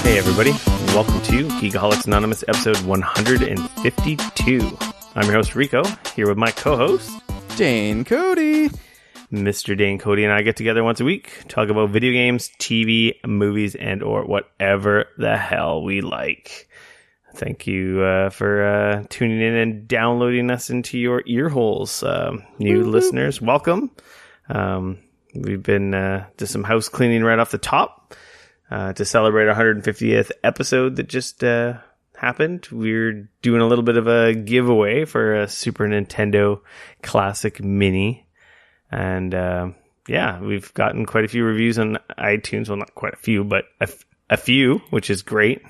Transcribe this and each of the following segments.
Hey everybody, welcome to Geekoholics Anonymous episode 152. I'm your host Rico, here with my co-host Dane Cody. Mr. Dane Cody and I get together once a week, talk about video games, TV, movies, and or whatever the hell we like. Thank you for tuning in and downloading us into your ear holes. New listeners, welcome. We've been just some house cleaning right off the top to celebrate our 150th episode that just happened. We're doing a little bit of a giveaway for a Super Nintendo Classic Mini. And yeah, we've gotten quite a few reviews on iTunes. Well, not quite a few, but a few, which is great.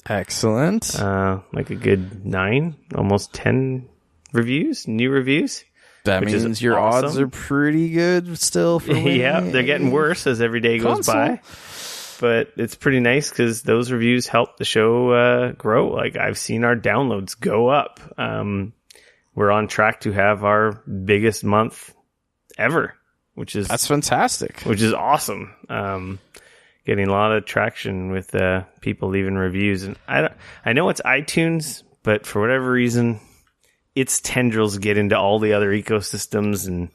Excellent. Like a good 9, almost 10 reviews, new reviews. That means your awesome. odds are pretty good still for winning. Yeah, they're getting worse as every day goes by. But it's pretty nice because those reviews help the show grow. Like, I've seen our downloads go up. We're on track to have our biggest month ever, that's fantastic. Which is awesome. Getting a lot of traction with people leaving reviews, and I know it's iTunes, but for whatever reason, its tendrils get into all the other ecosystems, and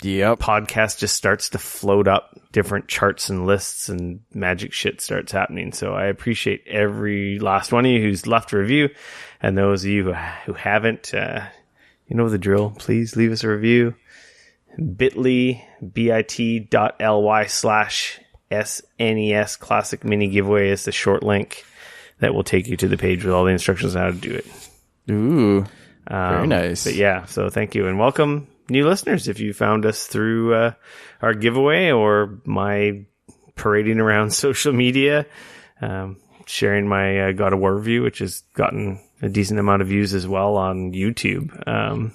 podcast just starts to float up different charts and lists, and magic shit starts happening. So I appreciate every last one of you who's left a review, and those of you who haven't, you know the drill. Please leave us a review. bit.ly/SNES Classic Mini Giveaway is the short link that will take you to the page with all the instructions on how to do it. Ooh, very nice. But yeah, so thank you and welcome new listeners. If you found us through our giveaway or my parading around social media, sharing my God of War review, which has gotten a decent amount of views as well on YouTube.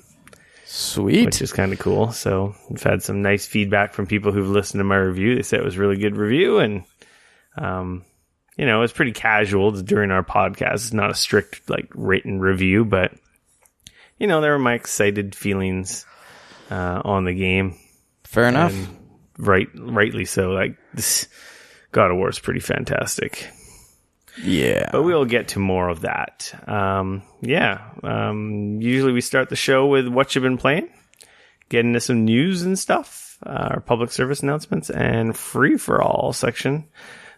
Sweet. Which is kind of cool. So we've had some nice feedback from people who've listened to my review. They said it was a really good review, and you know, it's pretty casual during our podcast. It's not a strict like written review, but you know, there were my excited feelings on the game. Fair enough. And rightly so. Like, this God of War is pretty fantastic. Yeah. But we'll get to more of that. Usually we start the show with what you've been playing, get into some news and stuff, our public service announcements, and free for all section.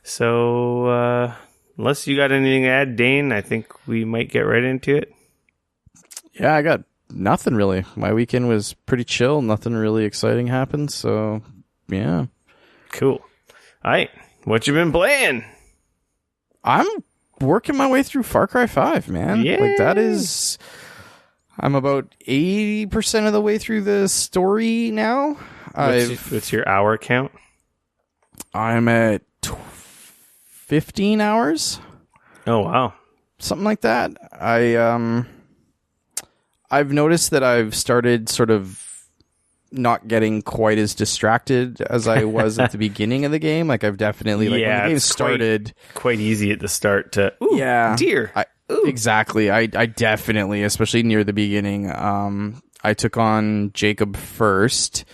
So, unless you got anything to add, Dane, I think we might get right into it. Yeah, I got nothing really. My weekend was pretty chill. Nothing really exciting happened. So, yeah. Cool. All right. What you been playing? I'm working my way through Far Cry 5, man. Yeah. Like, that is... I'm about 80% of the way through the story now. What's your hour count? I'm at 15 hours. Oh, wow. Something like that. I've noticed that I've started sort of not getting quite as distracted as I was at the beginning of the game. Like, I've definitely, like, when the game started... Quite easy at the start to, deer. Exactly. I definitely, especially near the beginning, I took on Jacob first.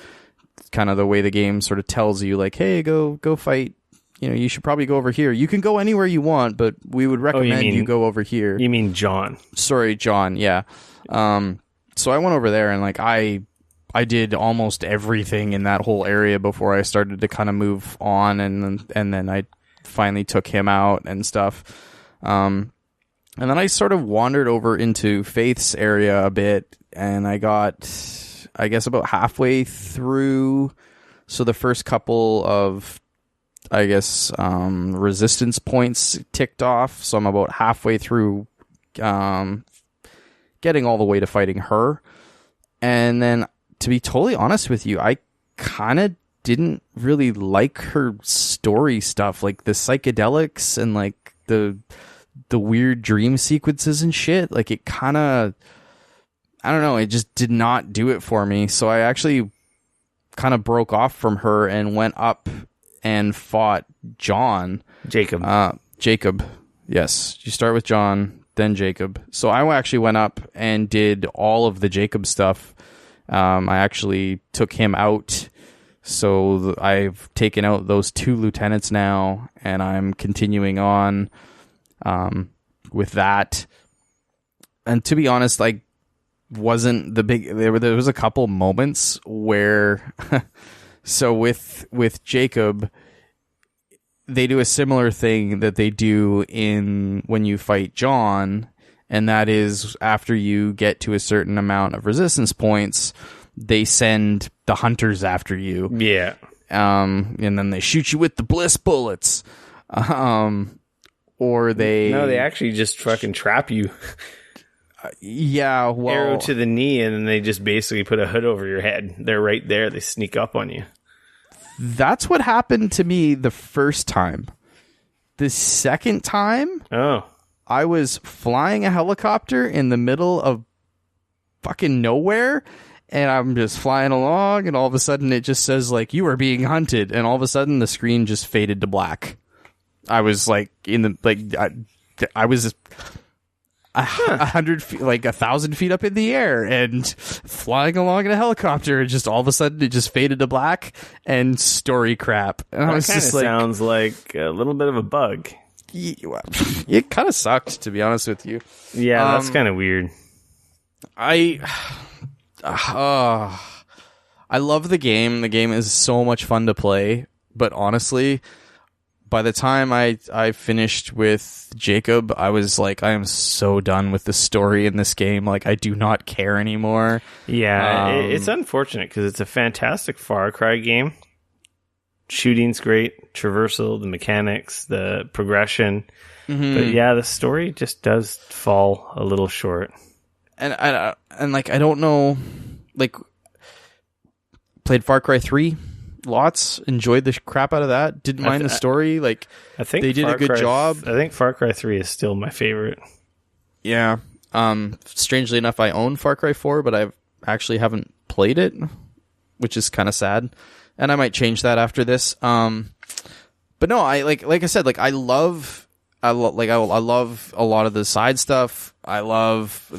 Kind of the way the game sort of tells you, like, hey, go fight. You know, you should probably go over here. You can go anywhere you want, but we would recommend you go over here. You mean John? Sorry, John. Yeah. So I went over there and, like, I did almost everything in that whole area before I started to kind of move on, and then I finally took him out and stuff. And then I sort of wandered over into Faith's area a bit, and I got, I guess, about halfway through. So the first couple of, I guess, resistance points ticked off. So I'm about halfway through getting all the way to fighting her. And then, to be totally honest with you, I kind of didn't really like her story stuff, like the psychedelics and like the weird dream sequences and shit. Like, it kind of, I don't know, it just did not do it for me. So I actually kind of broke off from her and went up and fought Jacob. Yes, you start with John, then Jacob. So I actually went up and did all of the Jacob stuff. I actually took him out. So I've taken out those 2 lieutenants now, and I'm continuing on. with that. And to be honest, like, wasn't the big. There was a couple moments where, so with Jacob, they do a similar thing that they do in when you fight John, and that is after you get to a certain amount of resistance points, they send the hunters after you. Yeah. And then they shoot you with the bliss bullets. Or they... No, they actually just fucking trap you. Yeah, well... Arrow to the knee, and then they just basically put a hood over your head. They're right there. They sneak up on you. That's what happened to me the first time. The second time... Oh. I was flying a helicopter in the middle of fucking nowhere, and I'm just flying along, and all of a sudden it just says, like, you are being hunted, and all of a sudden the screen just faded to black. I was like I was 100 feet, like 1,000 feet up in the air and flying along in a helicopter, and just all of a sudden it just faded to black and story crap. And I was just like, sounds like a little bit of a bug. It kind of sucked, to be honest with you. Yeah, that's kind of weird. I love the game. The game is so much fun to play, but honestly, by the time I finished with Jacob, I was like, I am so done with the story in this game. Like, I do not care anymore. Yeah, it's unfortunate because it's a fantastic Far Cry game. Shooting's great, traversal, the mechanics, the progression. Mm-hmm. But yeah, the story just does fall a little short. And like, I don't know, like, played Far Cry 3 lots, enjoyed the crap out of that, didn't mind the story. Like, I think they did a good job. I think Far Cry 3 is still my favorite. Yeah. Strangely enough, I own Far Cry 4, but I actually haven't played it, which is kind of sad. And I might change that after this. But no, I like I said, like, I love a lot of the side stuff. I love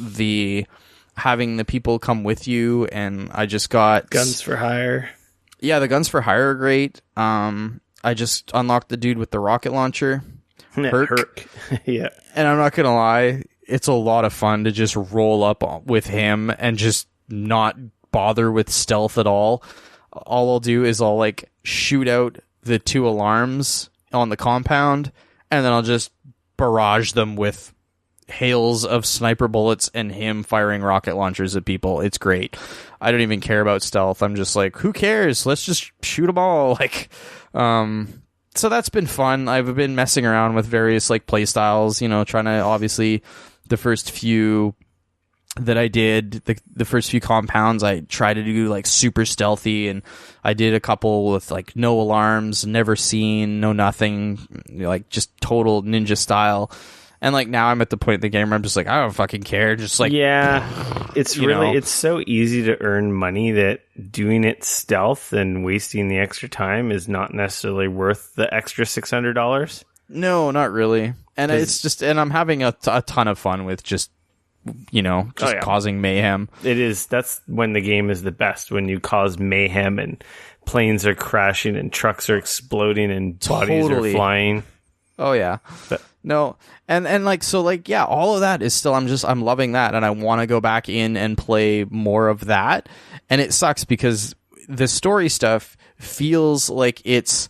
having the people come with you, and I just got Guns for Hire. Yeah, the Guns for Hire are great. I just unlocked the dude with the rocket launcher. Herc. Yeah. And I'm not gonna lie, it's a lot of fun to just roll up with him and just not bother with stealth at all. All I'll do is I'll like shoot out the 2 alarms on the compound, and then I'll just barrage them with hails of sniper bullets and him firing rocket launchers at people. It's great. I don't even care about stealth. I'm just like, who cares? Let's just shoot them all. Like, so that's been fun. I've been messing around with various like play styles, you know, trying to, obviously, the first few that I did, the first few compounds, I tried to do like super stealthy, and I did a couple with like no alarms, never seen, no nothing, like just total ninja style. And like now I'm at the point in the game where I'm just like, I don't fucking care. Just like, yeah, it's really, it's so easy to earn money that doing it stealth and wasting the extra time is not necessarily worth the extra $600. No, not really. And it's just, and I'm having a ton of fun with just, you know, just causing mayhem. It is. That's when the game is the best, when you cause mayhem and planes are crashing and trucks are exploding and bodies are flying. Oh yeah. No, and like, so like, yeah, all of that is still, I'm loving that, and I want to go back in and play more of that. And it sucks because the story stuff feels like it's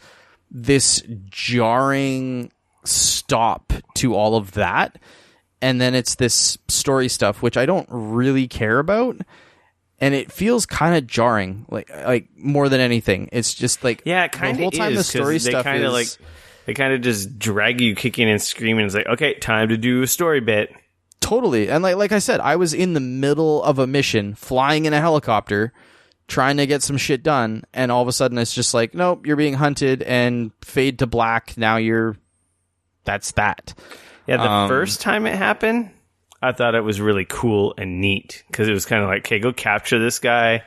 this jarring stop to all of that. And then it's this story stuff, which I don't really care about. And it feels kind of jarring, like more than anything. It's just like, yeah, it kind of is. The whole time the story stuff is like, they kind of just drag you kicking and screaming. It's like, okay, time to do a story bit. Totally. And like I said, I was in the middle of a mission, flying in a helicopter, trying to get some shit done. And all of a sudden it's just like, nope, you're being hunted, and fade to black. Now that's that. Yeah, the first time it happened, I thought it was really cool and neat, because it was kind of like, okay, go capture this guy.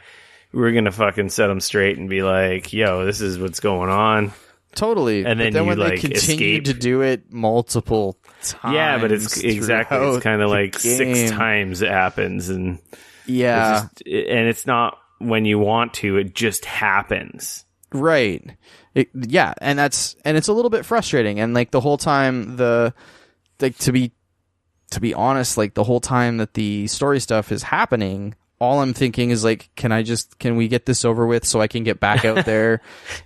We're going to fucking set him straight and be like, yo, this is what's going on. Totally. And then you when like they continue escape to do it multiple times. Yeah, but it's exactly, it's kind of like game. 6 times it happens, and yeah, and it's not when you want to, it just happens. Right. Yeah, and it's a little bit frustrating, and like the whole time like to be honest, like the whole time that the story stuff is happening, all I'm thinking is like, can we get this over with so I can get back out there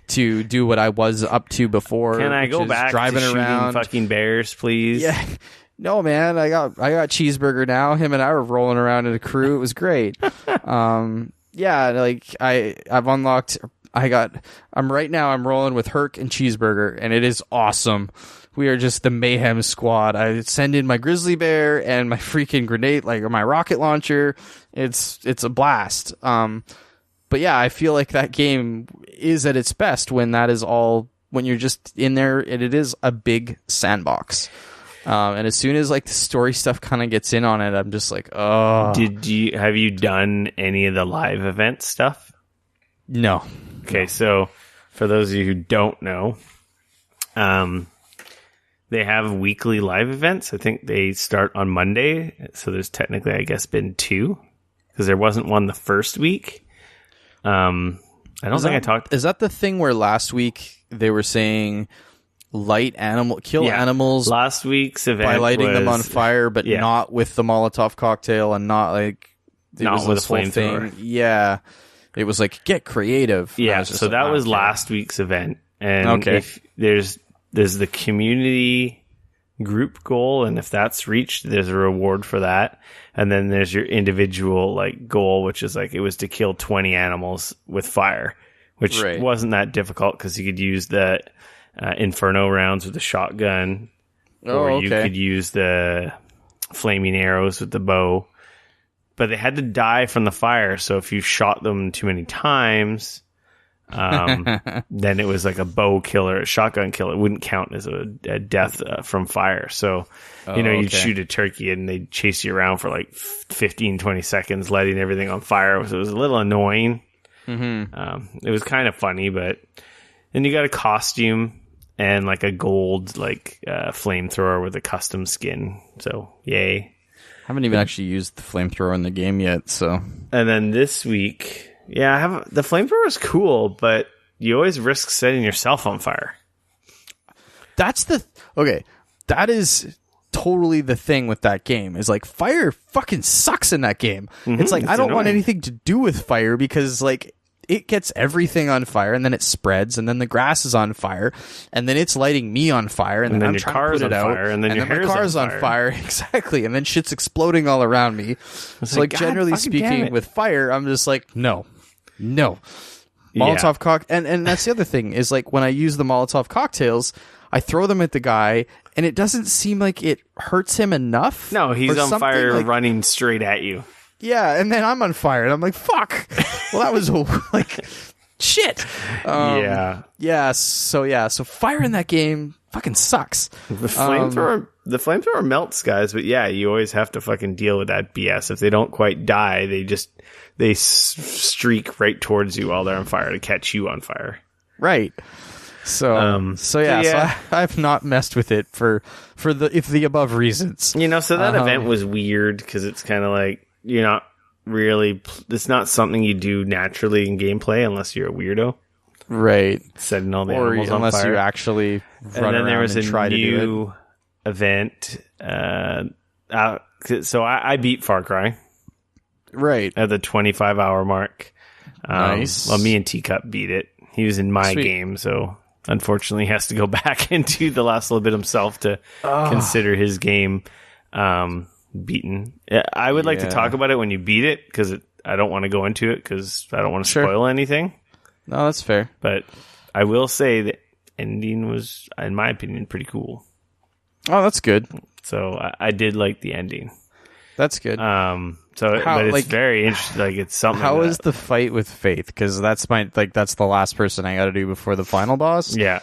to do what I was up to before? Can I go back driving to around, shooting fucking bears, please? Yeah. No, man, I got Cheeseburger now. Him and I were rolling around in a crew. It was great. Yeah, like I've unlocked. I'm rolling with Herc and Cheeseburger, and it is awesome. We are just the mayhem squad. I send in my grizzly bear and my freaking grenade, like my rocket launcher. It's a blast. But yeah, I feel like that game is at its best when you're just in there, and it is a big sandbox. And as soon as like the story stuff kind of gets in on it, I'm just like, oh. Have you done any of the live event stuff? No. Okay, so for those of you who don't know, they have weekly live events. I think they start on Monday, so there's technically, I guess, been 2 because there wasn't one the first week. I don't think I talked. Is that the thing where last week they were saying kill animals last week's event by lighting them on fire, but not with the Molotov cocktail and not like not with a flamethrower. Yeah, it was like get creative. Yeah, so like, that was last week's event, and if there's the community group goal, and if that's reached, there's a reward for that, and then there's your individual like goal, which is like it was to kill 20 animals with fire, which wasn't that difficult because you could use the Inferno rounds with the shotgun, or you could use the flaming arrows with the bow. But they had to die from the fire, so if you shot them too many times, then it was like a bow kill or a shotgun kill. It wouldn't count as a death from fire. So, you'd shoot a turkey and they'd chase you around for like 15, 20 seconds, lighting everything on fire. So it was a little annoying. Mm-hmm. It was kind of funny, but then you got a costume and like a gold flamethrower with a custom skin. So yay! I haven't even actually used the flamethrower in the game yet. So and then this week, the flamethrower is cool, but you always risk setting yourself on fire. That is totally the thing with that game. Is like fire fucking sucks in that game. Mm-hmm, it's like I don't want anything to do with fire because like it gets everything on fire, and then it spreads, and then the grass is on fire, and then it's lighting me on fire, and then I'm trying to put it out, and then my car's on fire. Exactly, and then shit's exploding all around me. So like generally speaking, with fire, I'm just like, no. Molotov cocktail, and that's the other thing, is like when I use the Molotov cocktails, I throw them at the guy, and it doesn't seem like it hurts him enough. No, he's on fire running straight at you. Yeah, and then I'm on fire, and I'm like, fuck. Well, that was like shit. So fire in that game fucking sucks. The flamethrower melts guys, but you always have to fucking deal with that BS. If they don't quite die, they streak right towards you while they're on fire to catch you on fire. Right. So I've not messed with it for the above reasons. So that event was weird because it's kind of like you're not really. It's not something you do naturally in gameplay unless you're a weirdo, right? Setting all the animals on unless fire. You actually run and then around there was and a try new to do it. Event. So I beat Far Cry right at the 25-hour mark. Nice. Well, me and Teacup beat it. He was in my game, so unfortunately he has to go back into the last little bit himself to consider his game beaten. I would like to talk about it when you beat it, because I don't want to go into it because I don't want to spoil anything. No, that's fair. But I will say the ending was, in my opinion, pretty cool. Oh, that's good. So I did like the ending. That's good. But it's very interesting. Like, it's something. How is the fight with Faith? Because that's the last person I got to do before the final boss. Yeah.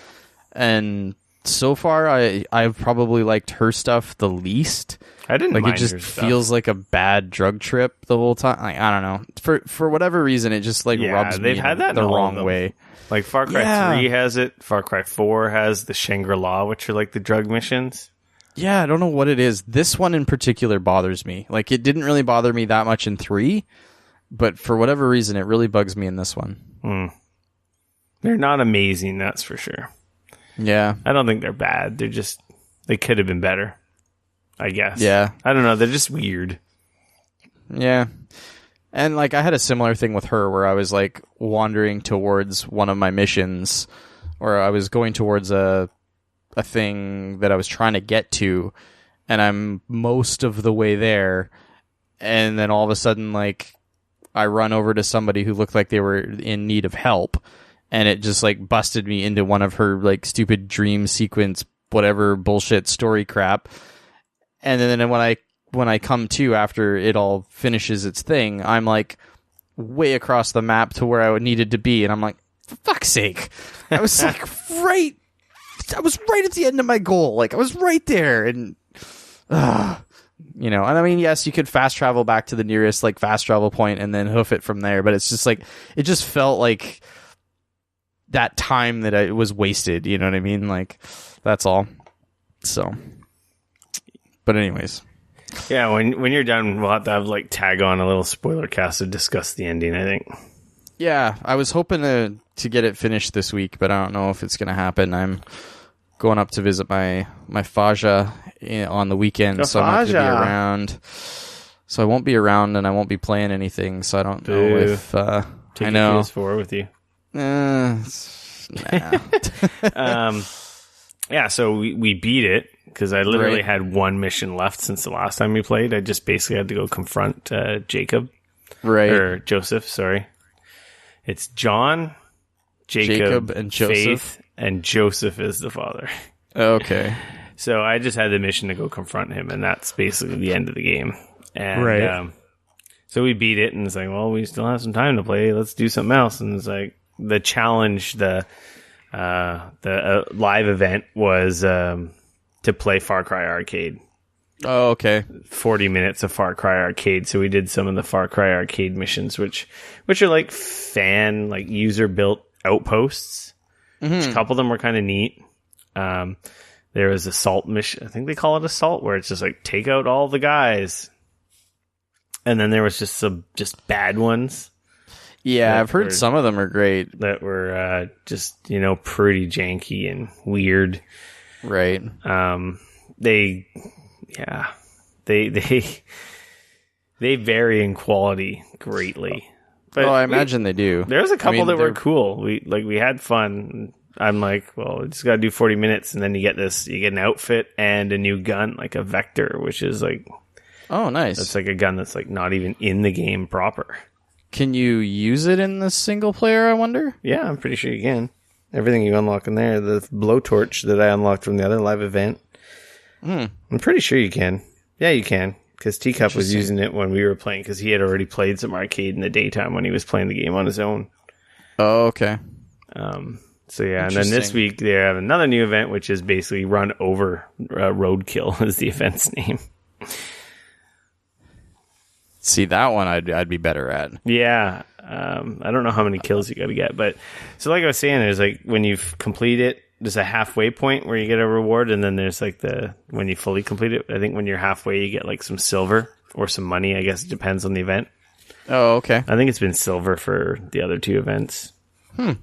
And so far, I've probably liked her stuff the least. I didn't mind it just her stuff. Feels like a bad drug trip the whole time. Like, I don't know. For whatever reason, it just rubs me the wrong way. Like Far Cry 3 has it. Far Cry 4 has the Shangri-La, which are like the drug missions. Yeah, I don't know what it is. This one in particular bothers me. Like, it didn't really bother me that much in 3, but for whatever reason, it really bugs me in this one. They're not amazing, that's for sure. Yeah. I don't think they're bad. They could have been better. I guess. Yeah. I don't know. They're just weird. Yeah. And like I had a similar thing with her where I was like wandering towards one of my missions, or I was going towards a thing that I was trying to get to, and I'm most of the way there, and then all of a sudden like I run over to somebody who looked like they were in need of help, and it just like busted me into one of her like stupid dream sequence whatever bullshit story crap. And then when I come to after it all finishes its thing, I'm like way across the map to where I needed to be, and I'm like, for fuck's sake. I was like right at the end of my goal. Like I was right there, and you know, and I mean, yes, you could fast travel back to the nearest like fast travel point and then hoof it from there, but it's just like it just felt like that time that I was wasted, you know what I mean? Like that's all. So but anyways. Yeah, when you're done, we'll have to have like tag on a little spoiler cast to discuss the ending, I think. Yeah, I was hoping to get it finished this week, but I don't know if it's going to happen. I'm going up to visit my Faja on the weekend, so I'm not going to be around. So I won't be around, and I won't be playing anything, so I don't know if... Take I know. your PS4 with you. Nah. Yeah, so we beat it, because I literally had one mission left since the last time we played. I just basically had to go confront Jacob. Right. Or Joseph, sorry. It's John, Jacob and Joseph. Faith, and Joseph is the father. Okay. So I just had the mission to go confront him, and that's basically the end of the game. And so we beat it, and it's like, well, we still have some time to play. Let's do something else. And it's like the challenge, the live event was to play Far Cry Arcade. Oh, okay. 40 minutes of Far Cry Arcade. So we did some of the Far Cry Arcade missions, which are like like user built outposts. Mm-hmm. A couple of them were kind of neat. There was Assault mission. I think they call it Assault, where it's just like take out all the guys. And then there was just some bad ones. Yeah, I've heard some of them are great. That were just, pretty janky and weird. Right. They vary in quality greatly. But I imagine they do. There's a couple that were cool. We had fun. I'm like, well, we just gotta do 40 minutes, and then you get an outfit and a new gun, like a Vector, which is like, oh, nice. It's like a gun that's like not even in the game proper. Can you use it in the single player, I wonder? Yeah, I'm pretty sure you can. Everything you unlock in there, the blowtorch that I unlocked from the other live event. I'm pretty sure you can. Yeah, you can. Because Teacup was using it when we were playing, because he had already played some arcade in the daytime when he was playing the game on his own. Oh, okay. So yeah, and then this week they have another new event, which is basically Run Over Roadkill is the event's name. See, that one I'd be better at. Yeah. I don't know how many kills you got to get, but so like I was saying, there's like when you've completed it, there's a halfway point where you get a reward, and then there's like when you fully complete it, I think when you're halfway you get like some silver or some money. I guess it depends on the event. Oh, okay. I think it's been silver for the other two events. But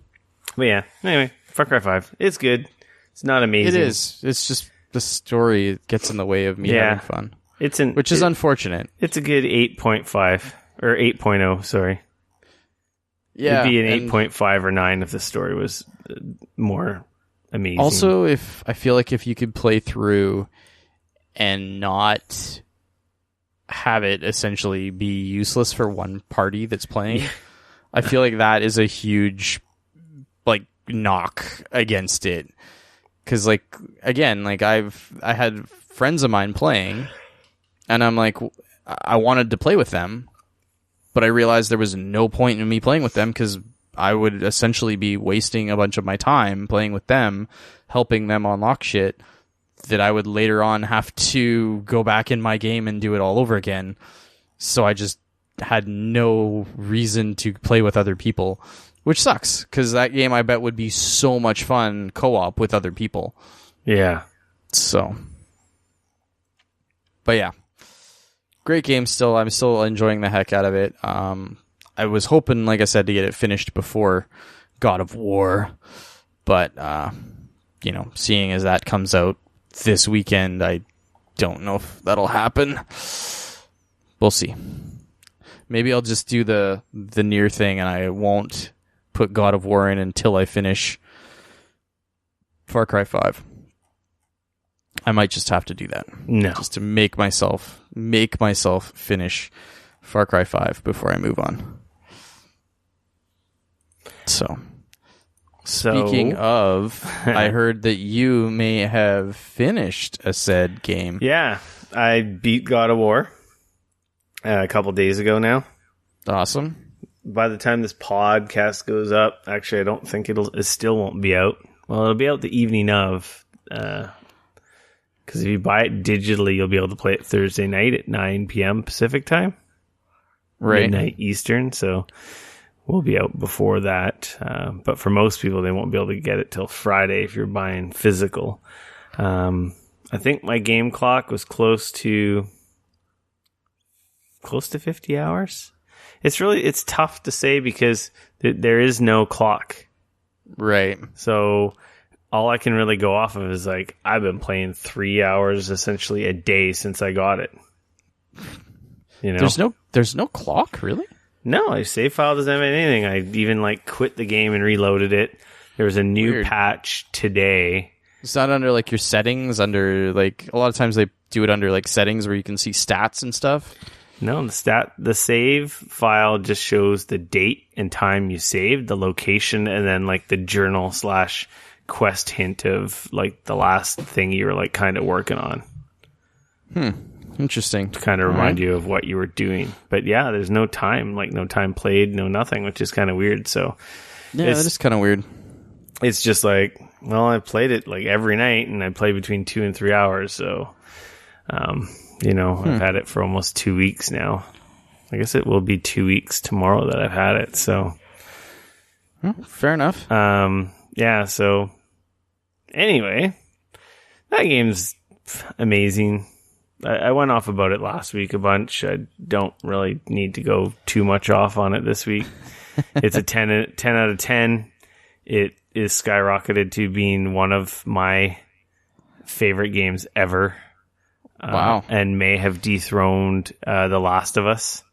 yeah, anyway, Far Cry 5. It's good. It's not amazing. It is. It's just the story gets in the way of me having fun. Which is unfortunate. It's a good 8.5 or 8.0, sorry. Yeah. It'd be an 8.5 or 9 if the story was more amazing. Also, I feel like if you could play through and not have it essentially be useless for one party that's playing, I feel like that is a huge like knock against it. Because like again, like I had friends of mine playing, and I'm like, I wanted to play with them, but I realized there was no point in me playing with them because I would essentially be wasting a bunch of my time playing with them, helping them unlock shit that I would later on have to go back in my game and do it all over again. So I just had no reason to play with other people, which sucks because that game I bet would be so much fun co-op with other people. Yeah. So, but yeah, great game still. I'm still enjoying the heck out of it. I was hoping, like I said, to get it finished before God of War, but seeing as that comes out this weekend, I don't know if that'll happen. We'll see. Maybe I'll just do the Nier thing, and I won't put God of War in until I finish Far Cry 5. I might just have to do that. No. Just to make myself finish Far Cry 5 before I move on. So speaking of, I heard that you may have finished a said game. Yeah, I beat God of War a couple days ago now. Awesome. By the time this podcast goes up, actually, I don't think it still won't be out. Well, it'll be out the evening of, because if you buy it digitally, you'll be able to play it Thursday night at 9 p.m. Pacific time, right? Midnight Eastern. So we'll be out before that. But for most people, they won't be able to get it till Friday if you're buying physical. I think my game clock was close to 50 hours. It's tough to say because there is no clock. Right. So all I can really go off of is like, I've been playing 3 hours essentially a day since I got it. You know? There's no clock, really? No, my save file doesn't have anything. I even like quit the game and reloaded it. There was a new patch today. It's not under like your settings, under like a lot of times they do it under like settings where you can see stats and stuff. No, the save file just shows the date and time you saved, the location, and then like the journal / quest hint of like the last thing you were like kind of working on. Interesting. To kind of remind you of what you were doing. But yeah, there's no time, like no time played, no nothing, which is kind of weird. So yeah, that is kind of weird. It's just like, well, I played it like every night and I play between 2 and 3 hours. So, I've had it for almost 2 weeks now. I guess it will be 2 weeks tomorrow that I've had it. So fair enough. Yeah. So anyway, that game's amazing. I went off about it last week a bunch. I don't really need to go too much off on it this week. It's a 10 out of 10. It is skyrocketed to being one of my favorite games ever. Wow. And may have dethroned The Last of Us.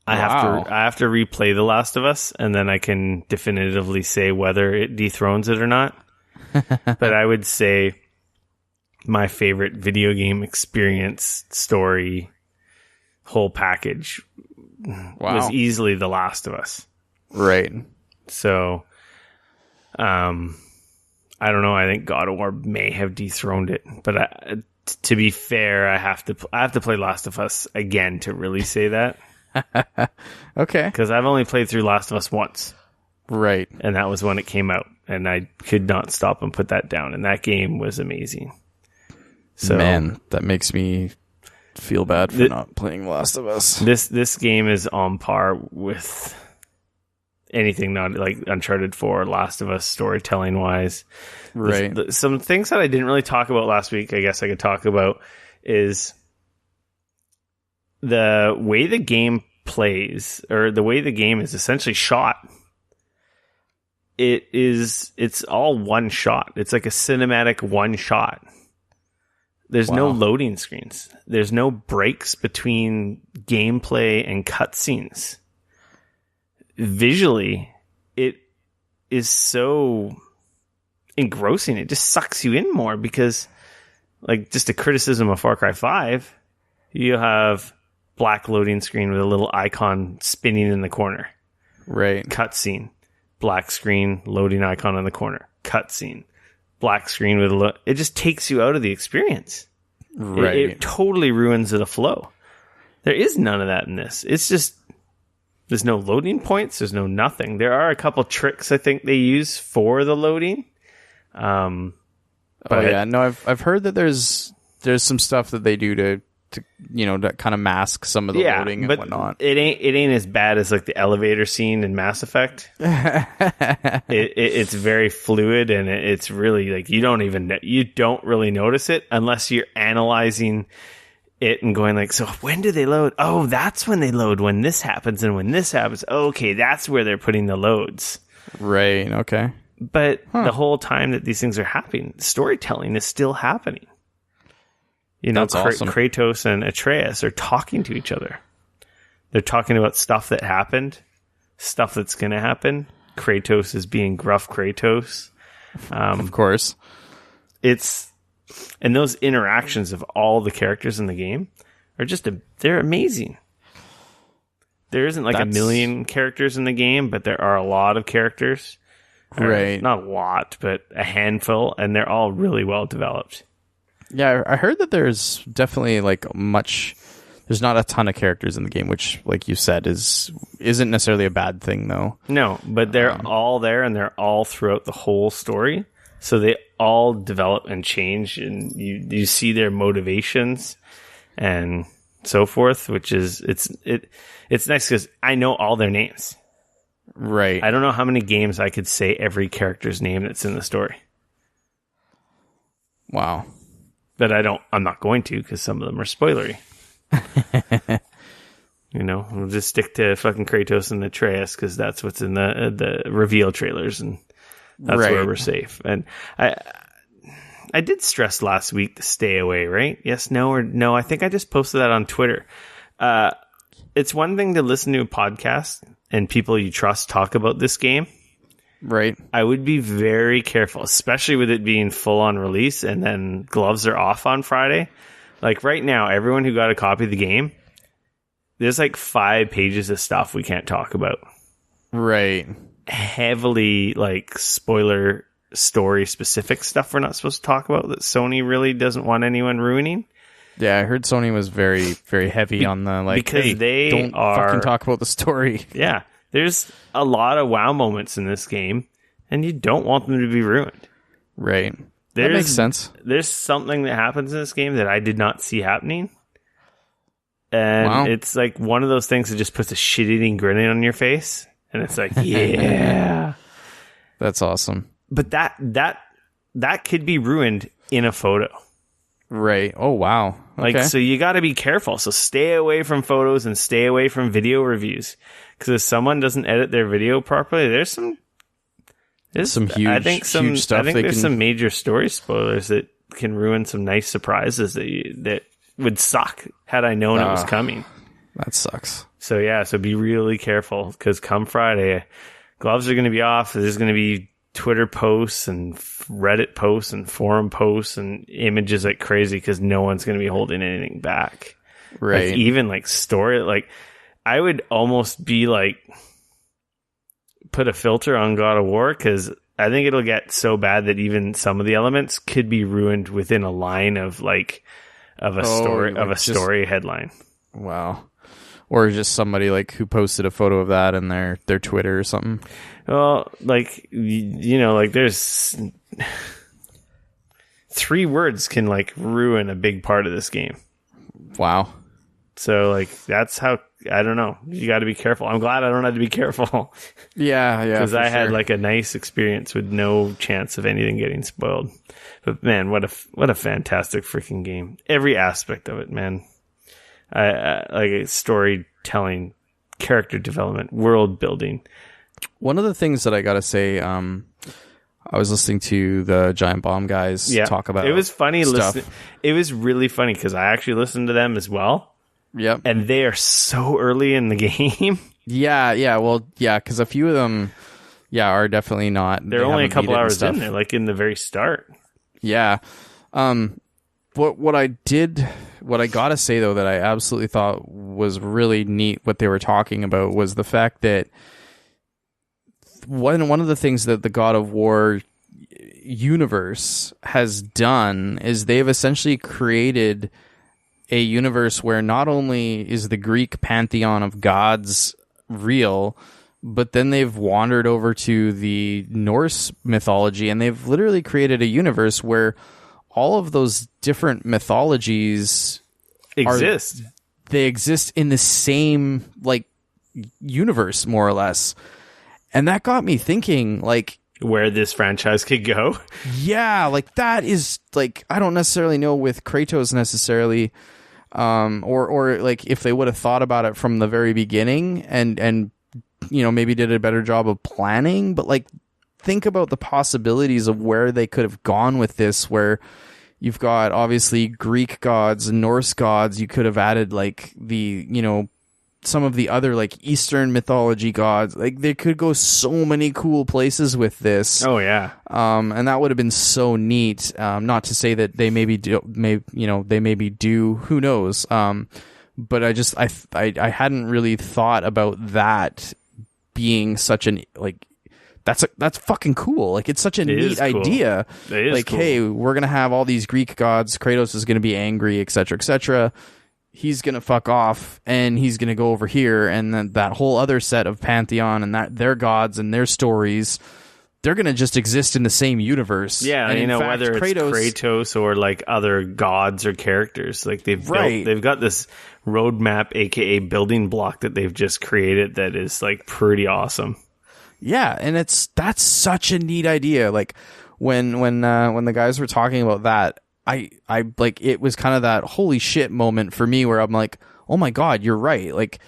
I have to replay The Last of Us, and then I can definitively say whether it dethrones it or not. But I would say my favorite video game experience, story, whole package was easily The Last of Us. Right. So, I don't know. I think God of War may have dethroned it, but to be fair, I have to play Last of Us again to really say that. Okay. Because I've only played through Last of Us once. Right. And that was when it came out, and I could not stop and put that down. And that game was amazing. So, man, that makes me feel bad for not playing Last of Us. This game is on par with anything not like Uncharted 4, Last of Us storytelling wise. Right. Some things that I didn't really talk about last week, I guess I could talk about, is the way the game plays, or the way the game is essentially shot. It's all one shot. It's like a cinematic one shot. There's no loading screens. There's no breaks between gameplay and cutscenes. Visually, it is so engrossing. It just sucks you in more because, like, just a criticism of Far Cry 5, you have black loading screen with a little icon spinning in the corner. Right. Cutscene. Black screen, loading icon in the corner. Cutscene. Black screen with it just takes you out of the experience. Right. It totally ruins the flow. There is none of that in this. It's just, there's no loading points. There's no nothing. There are a couple tricks I think they use for the loading. But yeah, no, I've heard that there's some stuff that they do to kind of mask some of the loading and whatnot. It ain't as bad as like the elevator scene in Mass Effect. It's very fluid, and it's really like you don't really notice it unless you're analyzing it and going like, so when do they load? Oh, that's when they load, when this happens and when this happens. Okay, that's where they're putting the loads. Right. Okay. But the whole time that these things are happening, storytelling is still happening. You know, That's awesome. Kratos and Atreus are talking to each other. They're talking about stuff that happened, stuff that's going to happen. Kratos is being gruff Kratos. Of course. And those interactions of all the characters in the game are they're amazing. There isn't like a million characters in the game, but there are a lot of characters. Right. Not a lot, but a handful, and they're all really well developed. Yeah, I heard that there's definitely there's not a ton of characters in the game, which, like you said, isn't necessarily a bad thing, though. No, but they're all there, and they're all throughout the whole story. So they all develop and change, and you see their motivations and so forth, which is it's nice because I know all their names. Right. I don't know how many games I could say every character's name that's in the story. Wow. But I'm not going to because some of them are spoilery. You know, we'll just stick to fucking Kratos and Atreus because that's what's in the reveal trailers, and that's right. where we're safe. And I did stress last week to stay away, right? Yes, no, or no. I think I just posted that on Twitter. It's one thing to listen to a podcast and people you trust talk about this game. Right. I would be very careful, especially with it being full on release and then gloves are off on Friday. Like right now, everyone who got a copy of the game, there's like 5 pages of stuff we can't talk about. Right. Heavily like spoiler story specific stuff we're not supposed to talk about that Sony really doesn't want anyone ruining. Yeah, I heard Sony was very, very heavy on the because hey, they don't fucking talk about the story. Yeah, there's a lot of wow moments in this game, and you don't want them to be ruined. Right. That makes sense. There's something that happens in this game that I did not see happening. And It's like one of those things that just puts a shit-eating grin on your face. And it's like, yeah. That's awesome. But that could be ruined in a photo. Right. Oh, wow. Okay. So you got to be careful. So stay away from photos and stay away from video reviews. Because if someone doesn't edit their video properly, there's some huge stuff. I think there's some major story spoilers that can ruin some nice surprises that would suck had I known it was coming. That sucks. So yeah, so be really careful because come Friday, gloves are going to be off. There's going to be Twitter posts and Reddit posts and forum posts and images like crazy because no one's going to be holding anything back. Right. Like, even like story, like I would almost be like put a filter on God of War because I think it'll get so bad that even some of the elements could be ruined within a line of a story headline. Wow. Or just somebody like who posted a photo of that in their Twitter or something. Well, like, you know, like there's 3 words can like ruin a big part of this game. Wow. So like, that's how, I don't know. You got to be careful. I'm glad I don't have to be careful. Yeah. Because I had like a nice experience with no chance of anything getting spoiled. But man, what a fantastic freaking game. Every aspect of it, man. Like storytelling, character development, world building. One of the things that I gotta say, I was listening to the Giant Bomb guys talk about. It was funny stuff. listening. It was really funny because I actually listened to them as well. Yep. And they are so early in the game. Yeah. Well, yeah, because a few of them, are definitely not. They're only a couple hours in there, like in the very start. Yeah. What I gotta say though that I absolutely thought was really neat what they were talking about was the fact that one of the things that the God of War universe has done is they've essentially created a universe where not only is the Greek pantheon of gods real, but then they've wandered over to the Norse mythology and they've literally created a universe where all of those different mythologies exist. They exist in the same like universe, more or less. And that got me thinking, like, where this franchise could go. Yeah, like that is like I don't necessarily know with Kratos necessarily, or like if they would have thought about it from the very beginning and you know maybe did a better job of planning. But like think about the possibilities of where they could have gone with this, where You've got obviously Greek gods, Norse gods. You could have added like the, some of the other like Eastern mythology gods. Like they could go so many cool places with this. Oh yeah. And that would have been so neat. Not to say that they maybe do, who knows. But I hadn't really thought about that being such an like, that's fucking cool. Like it's such a neat idea. It is like, cool. Hey, we're going to have all these Greek gods. Kratos is going to be angry, et cetera, et cetera. He's going to fuck off and he's going to go over here. And then that whole other set of pantheon and their gods and their stories, they're going to just exist in the same universe. Yeah. And fact, whether it's Kratos or like other gods or characters, like they've got this roadmap, AKA building block that they've just created that is like pretty awesome. Yeah, and that's such a neat idea. Like when the guys were talking about that, I like it was kind of that holy shit moment for me where I'm like, oh my god, you're right. Like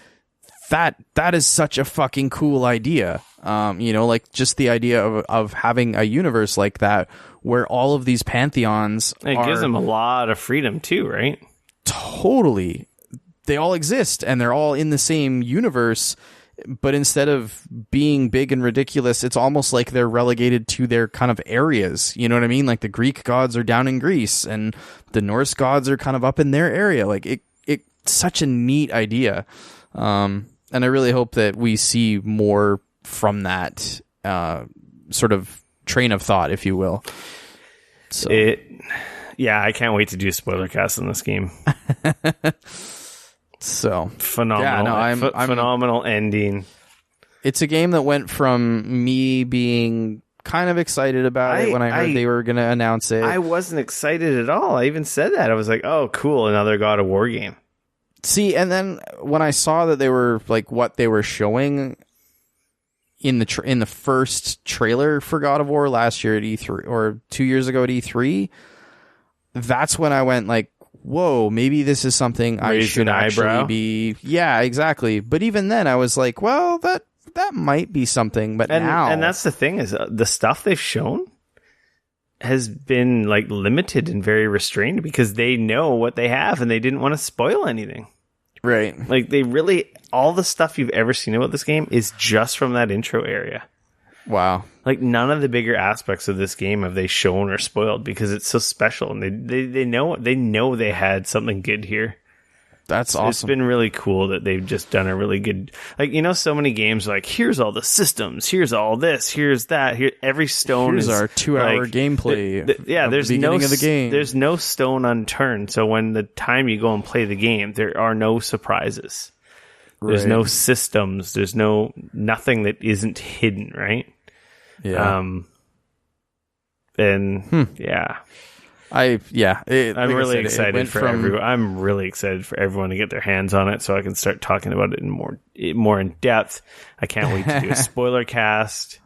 that is such a fucking cool idea. Like just the idea of having a universe like that where all of these pantheons gives them a lot of freedom too, right? Totally. They all exist and they're all in the same universe. But instead of being big and ridiculous, it's almost like they're relegated to their kind of areas. You know what I mean? Like the Greek gods are down in Greece and the Norse gods are kind of up in their area. Like it's such a neat idea. And I really hope that we see more from that sort of train of thought, if you will. So. I can't wait to do a spoiler cast on this game. So phenomenal, phenomenal ending. It's a game that went from me being kind of excited about it when I heard they were going to announce it. I wasn't excited at all. I even said that. I was like, "Oh, cool, another God of War game." See, and then when I saw that they were like what they were showing in the first trailer for God of War last year at E3 or 2 years ago at E3, that's when I went like, whoa, maybe this is something I should actually be. Yeah, exactly. But even then I was like, well, that might be something. But now. And that's the thing is the stuff they've shown has been like limited and very restrained because they know what they have and they didn't want to spoil anything. Right. Like all the stuff you've ever seen about this game is just from that intro area. Wow. Like none of the bigger aspects of this game have they shown or spoiled because it's so special and they know they had something good here. That's awesome. It's been really cool that they've just done a really good, like, so many games like, here's all the systems, here's all this, here's that, here every stone here's is our 2-hour like, gameplay. There's the beginning of the game. There's no stone unturned. So when the time you go and play the game, there are no surprises. Right. There's no systems. There's nothing that isn't hidden, right? Yeah. I'm really excited for everyone. I'm really excited for everyone to get their hands on it, so I can start talking about it in more in depth. I can't wait to do a spoiler cast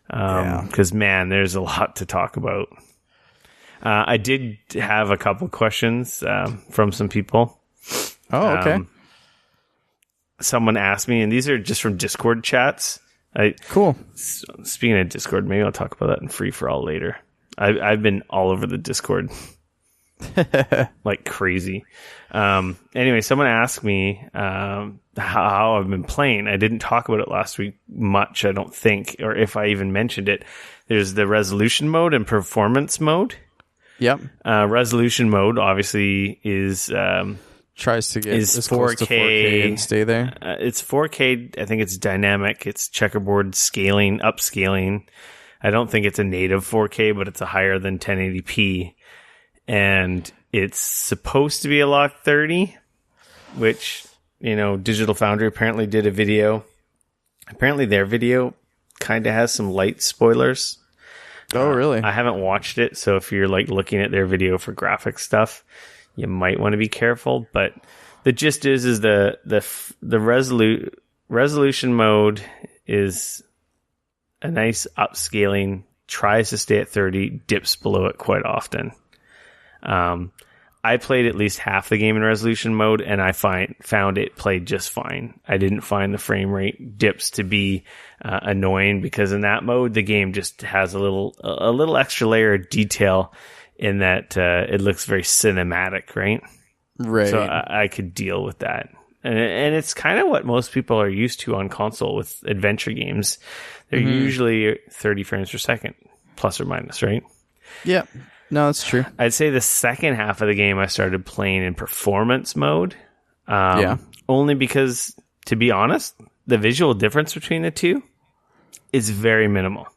because man, there's a lot to talk about. I did have a couple questions from some people. Oh, okay. Someone asked me, and these are just from Discord chats. Cool. Speaking of Discord, maybe I'll talk about that in Free for All later. I've been all over the Discord like crazy. Anyway, someone asked me how I've been playing. I didn't talk about it last week much, I don't think, or if I even mentioned it. There's the resolution mode and performance mode. Yep. Resolution mode obviously is tries to get is as 4K, close to 4K and stay there. It's 4K. I think it's dynamic. It's checkerboard scaling, upscaling. I don't think it's a native 4K, but it's a higher than 1080p. And it's supposed to be a lock 30, which, Digital Foundry apparently did a video. Apparently their video kind of has some light spoilers. Oh, really? I haven't watched it, so if you're like looking at their video for graphic stuff, you might want to be careful. But the gist is the resolution mode is a nice upscaling, tries to stay at 30, dips below it quite often. I played at least half the game in resolution mode, and I found it played just fine. I didn't find the frame rate dips to be annoying because in that mode, the game just has a little extra layer of detail in that it looks very cinematic, right? Right. So I could deal with that. And it's kind of what most people are used to on console with adventure games. They're usually 30 frames per second, plus or minus, right? Yeah. No, that's true. I'd say the second half of the game I started playing in performance mode. Only because, to be honest, the visual difference between the two is very minimal.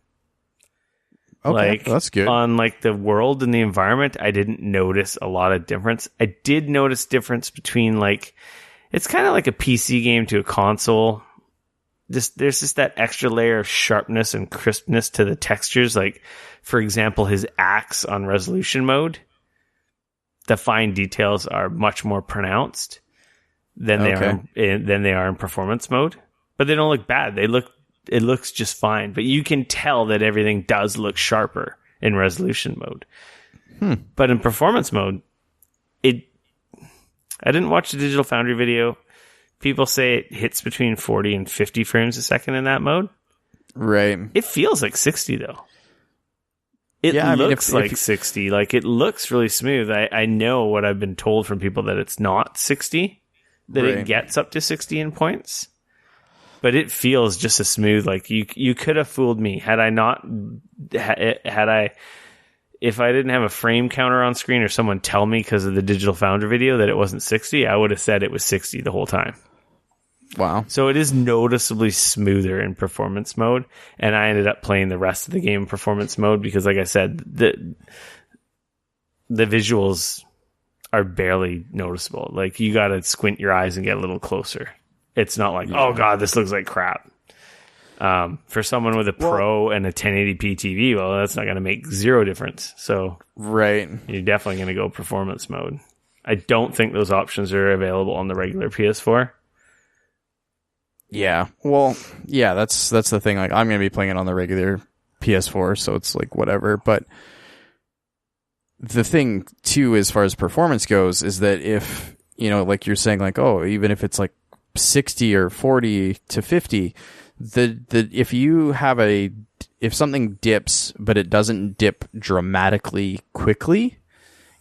Okay, that's good. On like the world and the environment, I didn't notice a lot of difference. I did notice difference between like, it's kind of like a PC game to a console. There's just that extra layer of sharpness and crispness to the textures. Like, for example, his axe on resolution mode, the fine details are much more pronounced than they are in performance mode. But they don't look bad. It looks just fine. But you can tell that everything does look sharper in resolution mode. But in performance mode, I didn't watch the Digital Foundry video. People say it hits between 40 and 50 frames a second in that mode. Right. It feels like 60 though. It looks like 60. Like, it looks really smooth. I know what I've been told from people that it's not 60, that it gets up to 60 in points. But it feels just as smooth. Like, you could have fooled me had I not if I didn't have a frame counter on screen or someone tell me because of the Digital Foundry video that it wasn't 60, I would have said it was 60 the whole time. Wow. So it is noticeably smoother in performance mode, and I ended up playing the rest of the game in performance mode because, like I said, the visuals are barely noticeable. Like, you got to squint your eyes and get a little closer. It's not like, oh god, this looks like crap. For someone with a Pro and a 1080p TV, well, that's not going to make zero difference. So right, you're definitely going to go performance mode. I don't think those options are available on the regular PS4. Yeah. Well, yeah, that's the thing. Like, I'm going to be playing it on the regular PS4, so it's like whatever. But the thing too, as far as performance goes, is that if, you know, like you're saying, like, oh, even if it's like 60 or 40 to 50, if something dips but it doesn't dip dramatically quickly,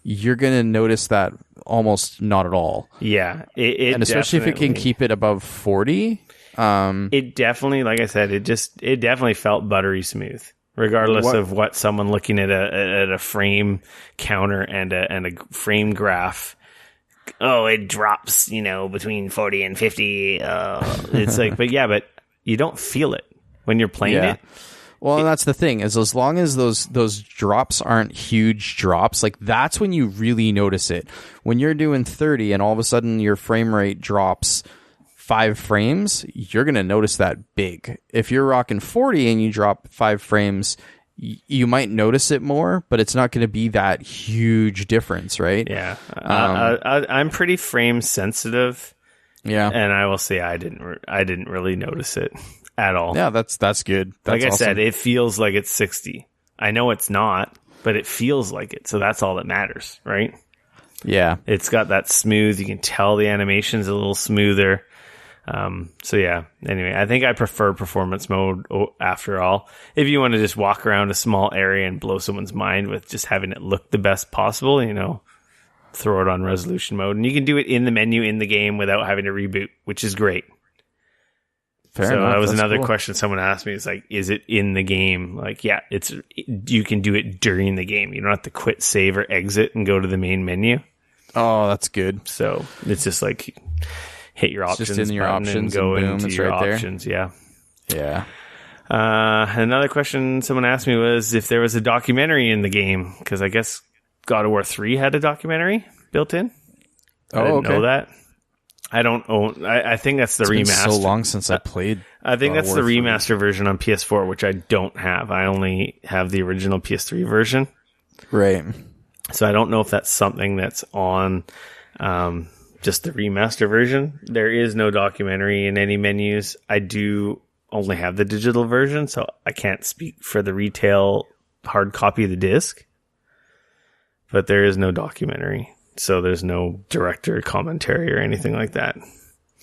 you're going to notice that almost not at all. Yeah. And especially if it can keep it above 40. It definitely, like I said, it definitely felt buttery smooth, regardless of what someone looking at a frame counter and a frame graph. Oh, it drops, between 40 and 50. It's like, but you don't feel it when you're playing it. Well, and that's the thing, is as long as those drops aren't huge drops, like, that's when you really notice it. When you're doing 30 and all of a sudden your frame rate drops 5 frames, you're going to notice that big. If you're rocking 40 and you drop 5 frames, you might notice it more, but it's not going to be that huge difference, right? Yeah. I'm pretty frame sensitive. Yeah. And I will say I didn't really notice it at all. Yeah, that's good. That's like I awesome. said, it feels like it's 60. I know it's not, but it feels like it. So that's all that matters, right? Yeah. It's got that smooth. You can tell the animation's a little smoother. So yeah, anyway, I think I prefer performance mode after all. If you want to just walk around a small area and blow someone's mind with just having it look the best possible, throw it on resolution mode. And you can do it in the menu in the game without having to reboot, which is great. Fair enough. That was another cool. question someone asked me. It's like, is it in the game? Like, yeah, you can do it during the game. You don't have to quit, save, or exit and go to the main menu. Oh, that's good. So it's just like, hit your options, just in your options and go and boom, into it's your right options. there. Yeah. Yeah. Another question someone asked me was if there was a documentary in the game, because I guess God of War 3 had a documentary built in. I didn't know that. I don't own. I think that's the remaster. Been so long since I played. I think God that's the remaster version on PS4, which I don't have. I only have the original PS3 version. Right. So I don't know if that's something that's on just the remaster version. There is no documentary in any menus. I do only have the digital version, so I can't speak for the retail hard copy of the disc. But there is no documentary. So there's no director commentary or anything like that.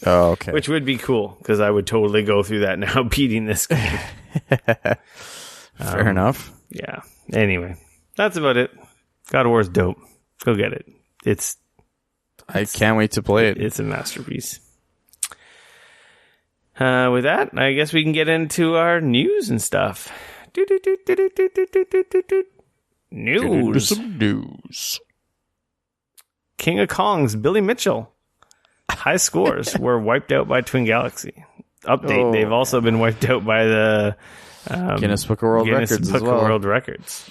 Oh, okay. Which would be cool, because I would totally go through that now beating this game. Fair enough. Yeah. Anyway, that's about it. God of War is dope. Go get it. I can't wait to play it. It's a masterpiece. With that, I guess we can get into our news and stuff. News. King of Kong's Billy Mitchell. High scores were wiped out by Twin Galaxy. Update, they've also been wiped out by the Guinness Book of World Records as well. World Records.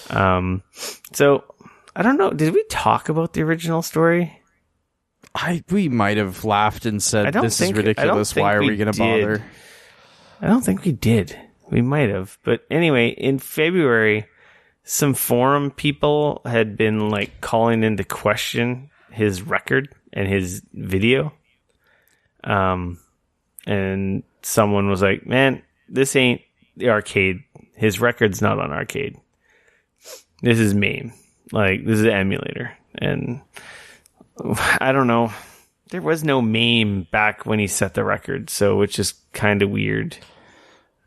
So, I don't know. Did we talk about the original story? We might have laughed and said, this is ridiculous. Why are we going to bother? I don't think we did. We might have. But anyway, in February, some forum people had been like calling into question his record and his video. And someone was like, man, this ain't the arcade. His record's not on arcade. This is MAME. Like, this is an emulator. And I don't know. There was no MAME back when he set the record, so which is kind of weird.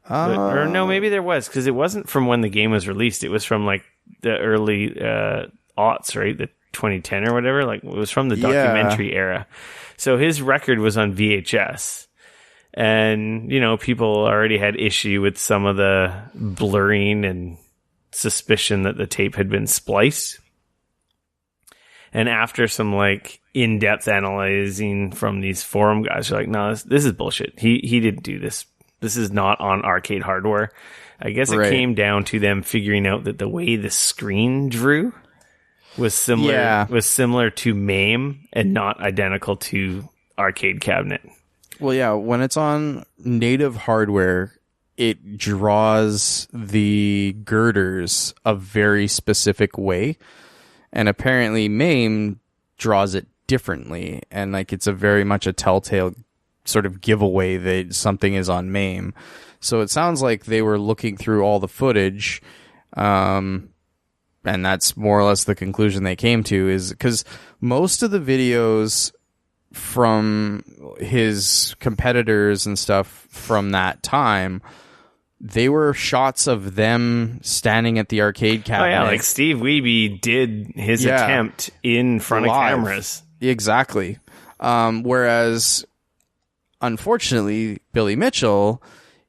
Or no, maybe there was, because it wasn't from when the game was released. It was from like the early aughts, right? The 2010 or whatever. Like, it was from the documentary era. So his record was on VHS. And, you know, people already had issue with some of the blurring and suspicion that the tape had been spliced. And after some like in-depth analyzing from these forum guys, are like, no, this is bullshit. He didn't do this. This is not on arcade hardware. I guess it came down to them figuring out that the way the screen drew was similar to MAME and not identical to arcade cabinet. Well, yeah, when it's on native hardware, it draws the girders a very specific way. And apparently MAME draws it differently. And like it's a very much a telltale sort of giveaway that something is on MAME. So it sounds like they were looking through all the footage. And that's more or less the conclusion they came to, is because most of the videos from his competitors and stuff from that time, they were shots of them standing at the arcade cabinet. Oh yeah, like Steve Wiebe did his attempt in front of cameras. Exactly. Whereas, unfortunately, Billy Mitchell,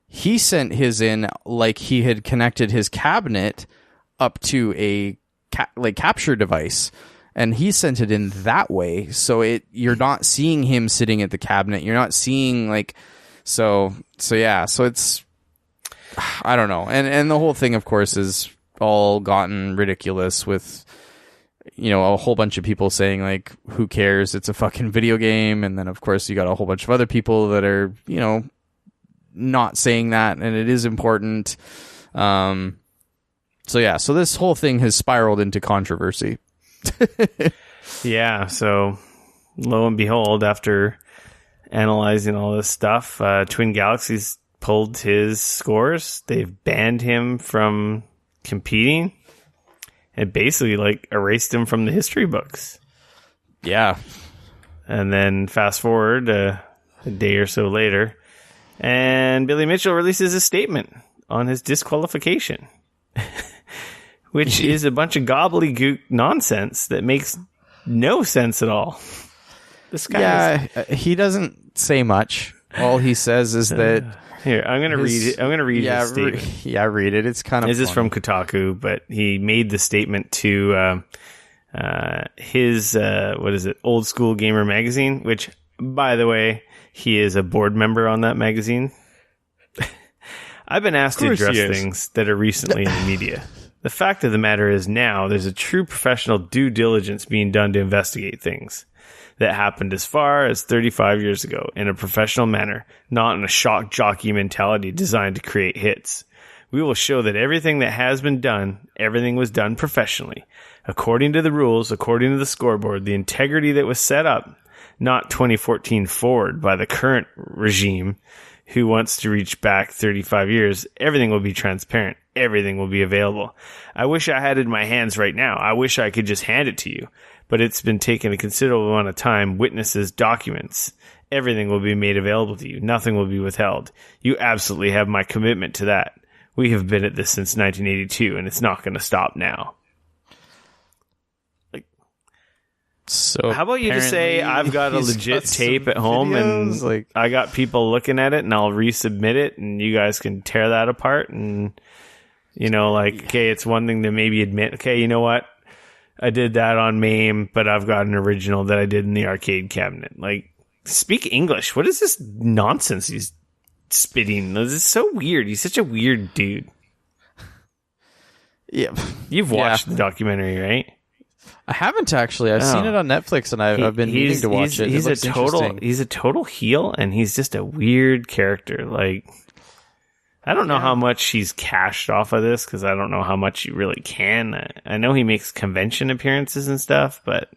he sent his in like he had connected his cabinet up to a capture device. And he sent it in that way, so you're not seeing him sitting at the cabinet. You're not seeing so it's, I don't know. And the whole thing, of course, is all gotten ridiculous with, you know, a whole bunch of people saying like, who cares? It's a fucking video game. And then of course you got a whole bunch of other people that are, you know, not saying that, and it is important. So this whole thing has spiraled into controversy. Yeah, so lo and behold, after analyzing all this stuff, Twin Galaxies pulled his scores. They've banned him from competing and basically like erased him from the history books. Yeah. And then fast forward a day or so later, and Billy Mitchell releases a statement on his disqualification. Which is a bunch of gobbledygook nonsense that makes no sense at all. This guy he doesn't say much. All he says is that... Here, I'm going to read it. I'm going to read his statement. Read it. It's kind of This is from Kotaku, but he made the statement to his, Old School Gamer magazine, which, by the way, he is a board member on that magazine. I've been asked to address things that are recently in the media. The fact of the matter is now there's a true professional due diligence being done to investigate things that happened as far as 35 years ago in a professional manner, not in a shock jockey mentality designed to create hits. We will show that everything that has been done, everything was done professionally, according to the rules, according to the scoreboard, the integrity that was set up, not 2014 forward by the current regime who wants to reach back 35 years. Everything will be transparent. Everything will be available. I wish I had it in my hands right now. I wish I could just hand it to you, but it's been taking a considerable amount of time, witnesses, documents. Everything will be made available to you. Nothing will be withheld. You absolutely have my commitment to that. We have been at this since 1982, and it's not going to stop now. So how about you just say I've got a legit tape at home and like I got people looking at it and I'll resubmit it and you guys can tear that apart and okay, it's one thing to maybe admit, okay, you know what? I did that on MAME, but I've got an original that I did in the arcade cabinet. Like, speak English. What is this nonsense he's spitting? This is so weird. He's such a weird dude. Yeah. You've watched the documentary, right? I haven't actually. I've seen it on Netflix, and I've been meaning to watch it. He's a total heel, and he's just a weird character. Like, I don't know how much he's cashed off of this because I don't know how much you really can. I know he makes convention appearances and stuff, but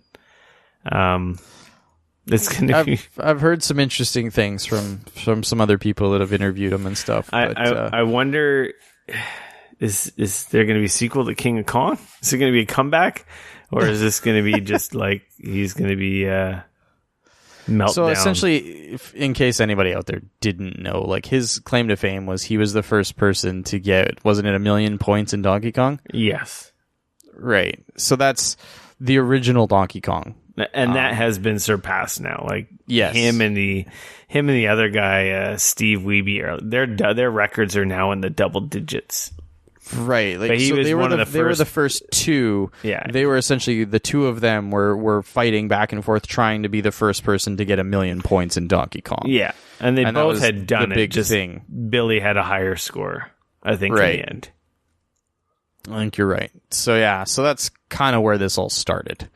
it's gonna be. I've heard some interesting things from some other people that have interviewed him and stuff. But, I wonder, is there going to be a sequel to King of Kong? Is it going to be a comeback, or is this going to be just like he's going to be meltdown? So essentially, in case anybody out there didn't know, like his claim to fame was he was the first person to get, wasn't it 1 million points in Donkey Kong? Yes. Right. So that's the original Donkey Kong. And that has been surpassed now. Like, yes. him and the other guy, Steve Wiebe, their records are now in the double digits. Right. Like, but he was one of the first. They were the first two. Yeah. They were essentially, the two of them were fighting back and forth trying to be the first person to get 1 million points in Donkey Kong. Yeah. And they both had done the it. Big just thing. Billy had a higher score, I think, right. in the end. I think you're right. So yeah, so that's kind of where this all started.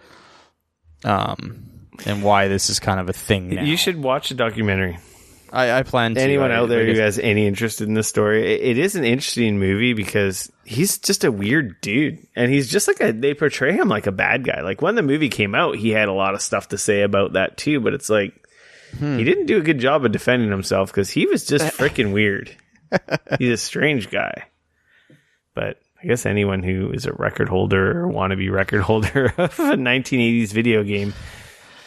And why this is kind of a thing now. You should watch the documentary. I plan to. Anyone out there who has any interest in this story, it is an interesting movie because he's just a weird dude. And he's just like they portray him like a bad guy. Like when the movie came out, he had a lot of stuff to say about that too. But it's like, he didn't do a good job of defending himself because he was just freaking weird. He's a strange guy. But I guess anyone who is a record holder or wannabe record holder of a 1980s video game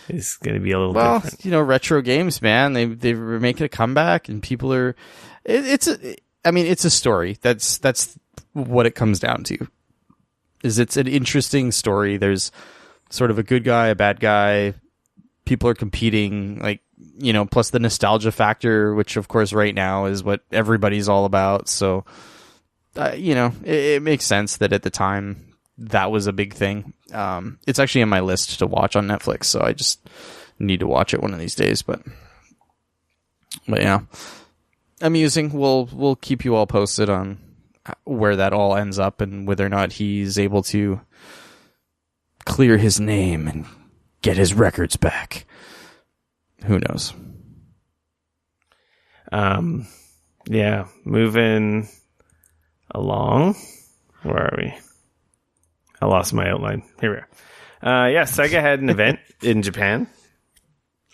is going to be a little different. You know, retro games, man, they were making a comeback, and people are. It's a story. That's what it comes down to. It's an interesting story. There's sort of a good guy, a bad guy. People are competing, like, you know, plus the nostalgia factor, which of course right now is what everybody's all about. So, you know, it makes sense that at the time that was a big thing. It's actually on my list to watch on Netflix, so I just need to watch it one of these days. But yeah, amusing. We'll keep you all posted on where that all ends up and whether or not he's able to clear his name and get his records back. Who knows? Yeah, moving along. Where are we? I lost my outline. Here we are. Yeah, Sega had an event in Japan.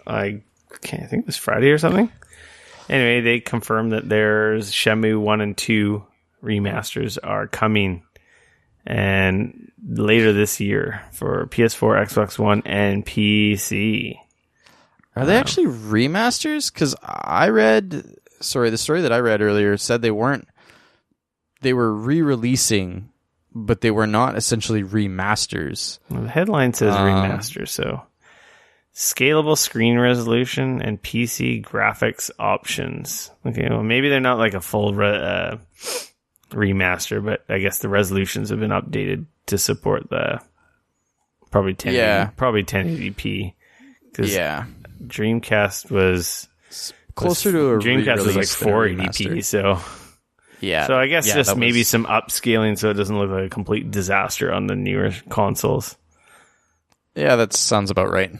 I think it was Friday or something. Anyway, they confirmed that there's Shenmue 1 and 2 remasters are coming and later this year for PS4, Xbox One, and PC. Are they actually remasters? Because the story that I read earlier said they weren't. They were re-releasing, but they were not essentially remasters. Well, the headline says remaster, so scalable screen resolution and PC graphics options. Okay, well maybe they're not like a full remaster, but I guess the resolutions have been updated to support the probably 1080p. Yeah. Dreamcast was closer to a Dreamcast was like re-release than a 480p, so yeah. So I guess just maybe some upscaling so it doesn't look like a complete disaster on the newer consoles. Yeah, that sounds about right.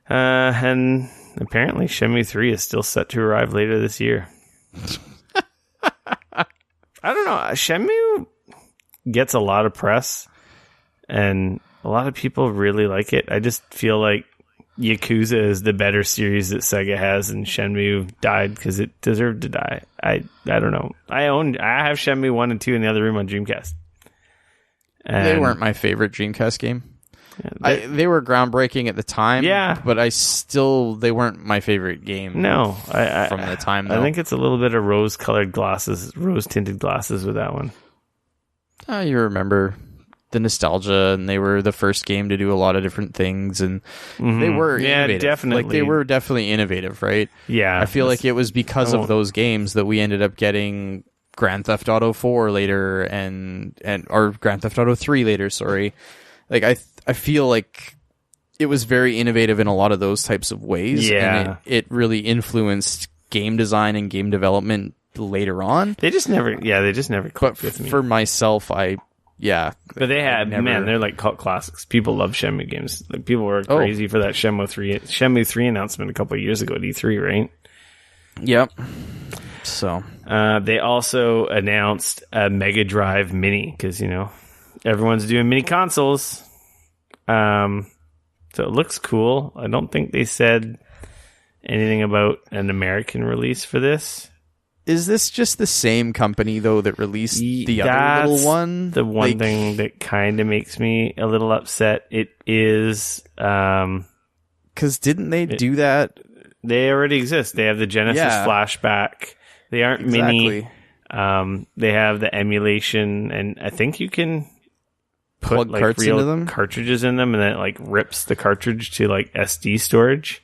And apparently Shenmue 3 is still set to arrive later this year. I don't know. Shenmue gets a lot of press and a lot of people really like it. I just feel like Yakuza is the better series that Sega has, and Shenmue died because it deserved to die. I don't know. I have Shenmue 1 and 2 in the other room on Dreamcast. And they weren't my favorite Dreamcast game. Yeah, they were groundbreaking at the time. Yeah, but they weren't my favorite game. No, from the time. Though. I think it's a little bit of rose tinted glasses with that one. You remember the nostalgia, and they were the first game to do a lot of different things, and they were innovative. Definitely. Like, they were definitely innovative, right? Yeah. I feel like it was because of those games that we ended up getting Grand Theft Auto 4 later or Grand Theft Auto 3 later, sorry. Like, I feel like it was very innovative in a lot of those types of ways, and it really influenced game design and game development later on. They just never clicked with me. For myself, but they had they're like cult classics. People love Shenmue games. Like, people were crazy for that Shenmue 3 announcement a couple of years ago at E3, right? Yep. So they also announced a Mega Drive Mini, because everyone's doing mini consoles. So it looks cool. I don't think they said anything about an American release for this. Is this just the same company, though, that released the other little one? The one thing that kind of makes me a little upset. It is... Because didn't they do that? They already exist. They have the Genesis flashback. They aren't mini. They have the emulation, and I think you can put plug carts real into them? Cartridges in them, and then it rips the cartridge to SD storage.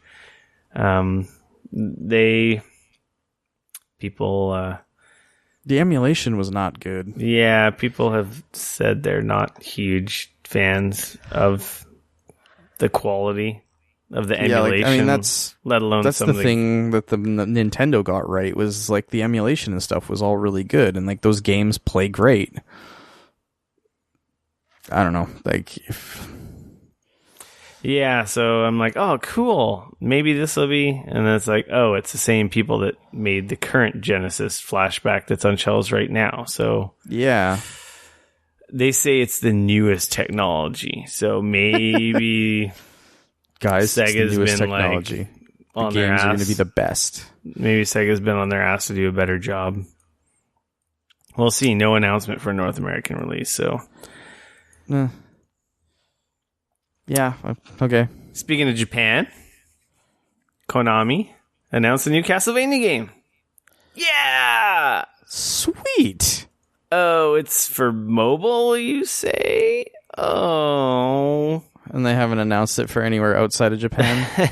The emulation was not good. Yeah, people have said they're not huge fans of the quality of the emulation. That's let alone that's the thing that the Nintendo got right, was the emulation and stuff was all really good, and those games play great. I don't know, Yeah, so I'm like, oh, cool. Maybe this will be... And then it's it's the same people that made the current Genesis flashback that's on shelves right now. So yeah. They say it's the newest technology. So maybe... Guys, Sega's it's the newest been technology. On the their games ass. are going to be the best. Maybe Sega's been on their ass to do a better job. We'll see. No announcement for a North American release, so... Yeah, okay. Speaking of Japan, Konami announced a new Castlevania game. Yeah! Sweet! Oh, it's for mobile, you say? Oh. And they haven't announced it for anywhere outside of Japan?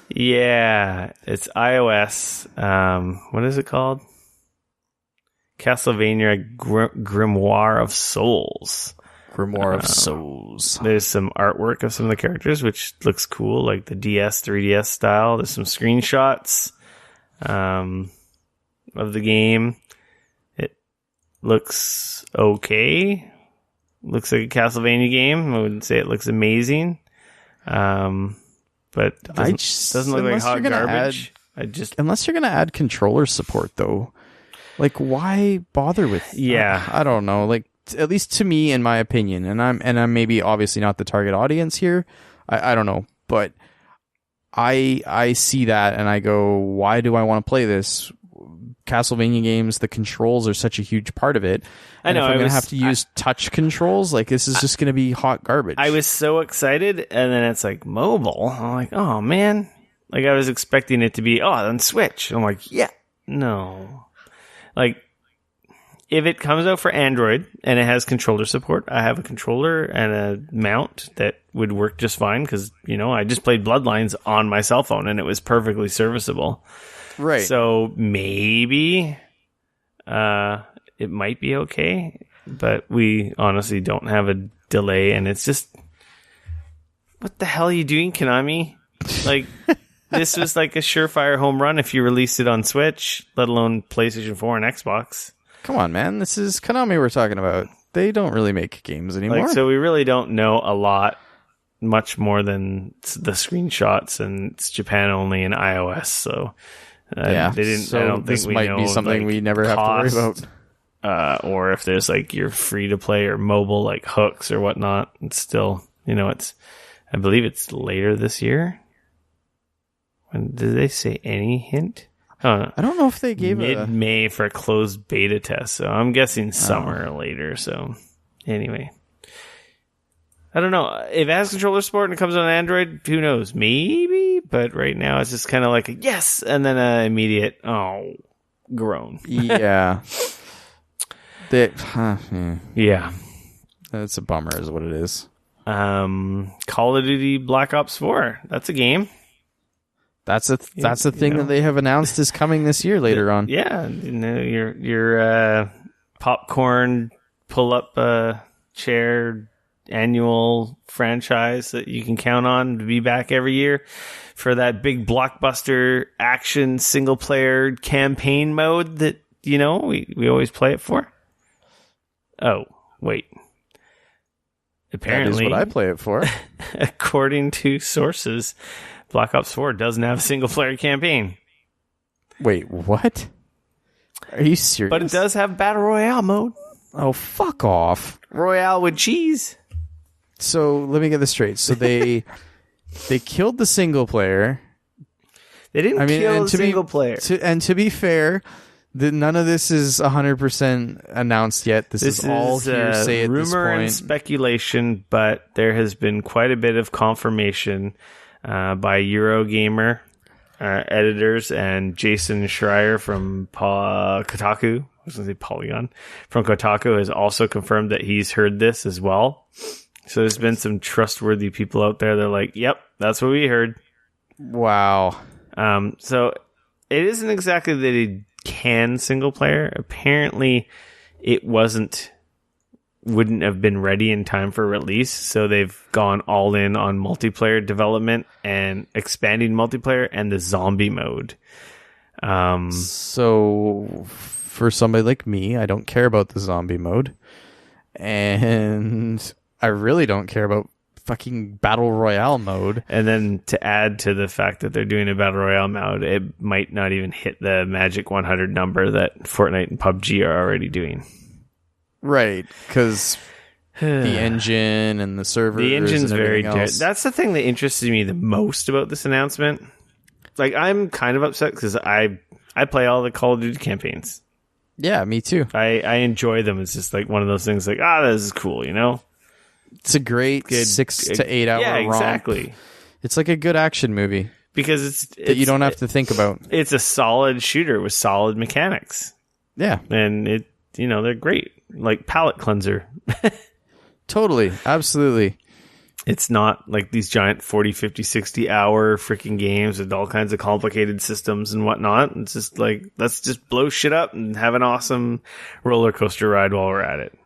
Yeah, it's iOS. What is it called? Castlevania Grimoire of Souls. Grimoire of Souls. There's some artwork of some of the characters, which looks cool, like the DS, 3DS style. There's some screenshots of the game. It looks okay. Looks like a Castlevania game. I wouldn't say it looks amazing. But doesn't look like hot garbage. Unless you're going to add controller support, though. Why bother with... Yeah. I don't know. At least to me, in my opinion, and I'm maybe obviously not the target audience here. I don't know, but I see that and I go, why do I want to play this? Castlevania games, the controls are such a huge part of it. And if I'm going to have to use touch controls, this is just going to be hot garbage. I was so excited, and then it's mobile. I'm like, oh man. I was expecting it to be, on Switch. I'm like, yeah, no. If it comes out for Android and it has controller support, I have a controller and a mount that would work just fine because, I just played Bloodlines on my cell phone and it was perfectly serviceable. Right. So maybe it might be okay, but we honestly don't have a delay, and it's just, what the hell are you doing, Konami? This was a surefire home run if you released it on Switch, let alone PlayStation 4 and Xbox. Come on, man. This is Konami we're talking about. They don't really make games anymore. So we really don't know a lot, much more than the screenshots, and it's Japan only and iOS. So yeah, they didn't. So I don't this think we might know, be something we never have to worry about. Or if there's your free to play or mobile hooks or whatnot. It's still, it's. I believe it's later this year. When did they say any hint? I don't know if they gave mid-May for a closed beta test, so I'm guessing summer or later. So anyway, I don't know if it has controller support and it comes on Android. Who knows? Maybe, but right now it's just kind of a yes, and then an immediate groan. Yeah. Yeah. That's a bummer, is what it is. Call of Duty Black Ops 4. That's a game. That's a thing that they have announced is coming this year later on. Yeah, your popcorn pull up chair annual franchise that you can count on to be back every year for that big blockbuster action single player campaign mode that we always play it for. Oh, wait. Apparently, that is what I play it for. According to sources, Black Ops 4 doesn't have a single-player campaign. Wait, what? Are you serious? But it does have Battle Royale mode. Oh, fuck off. Royale with cheese. So, let me get this straight. So, they killed the single-player. They didn't kill the single-player. And to be fair, none of this is 100% announced yet. This is all hearsay at this point. Rumor and speculation, but there has been quite a bit of confirmation by Eurogamer editors and Jason Schreier from Kotaku. I was going to say Polygon. From Kotaku has also confirmed that he's heard this as well. So there's been some trustworthy people out there that are like, yep, that's what we heard. Wow. So it isn't exactly that it can single player. Apparently it wouldn't have been ready in time for release, so they've gone all in on multiplayer development and expanding multiplayer and the zombie mode. So for somebody like me, I don't care about the zombie mode, and I really don't care about fucking Battle Royale mode. And then to add to the fact that they're doing a Battle Royale mode, it might not even hit the magic 100 number that Fortnite and PUBG are already doing. Right, because the engine and the servers. The engine's and very else. good. That's the thing that interested me the most about this announcement. Like, I'm kind of upset because I play all the Call of Duty campaigns. Yeah, me too. I enjoy them. It's just like one of those things like, this is cool, It's a great 6 to 8 hour romp. Exactly. It's like a good action movie. Because it's that you don't have to think about. It's a solid shooter with solid mechanics. Yeah. And they're great. Like palate cleanser. Totally. Absolutely. It's not like these giant 40, 50, 60 hour freaking games with all kinds of complicated systems and whatnot. It's just like, let's just blow shit up and have an awesome roller coaster ride while we're at it.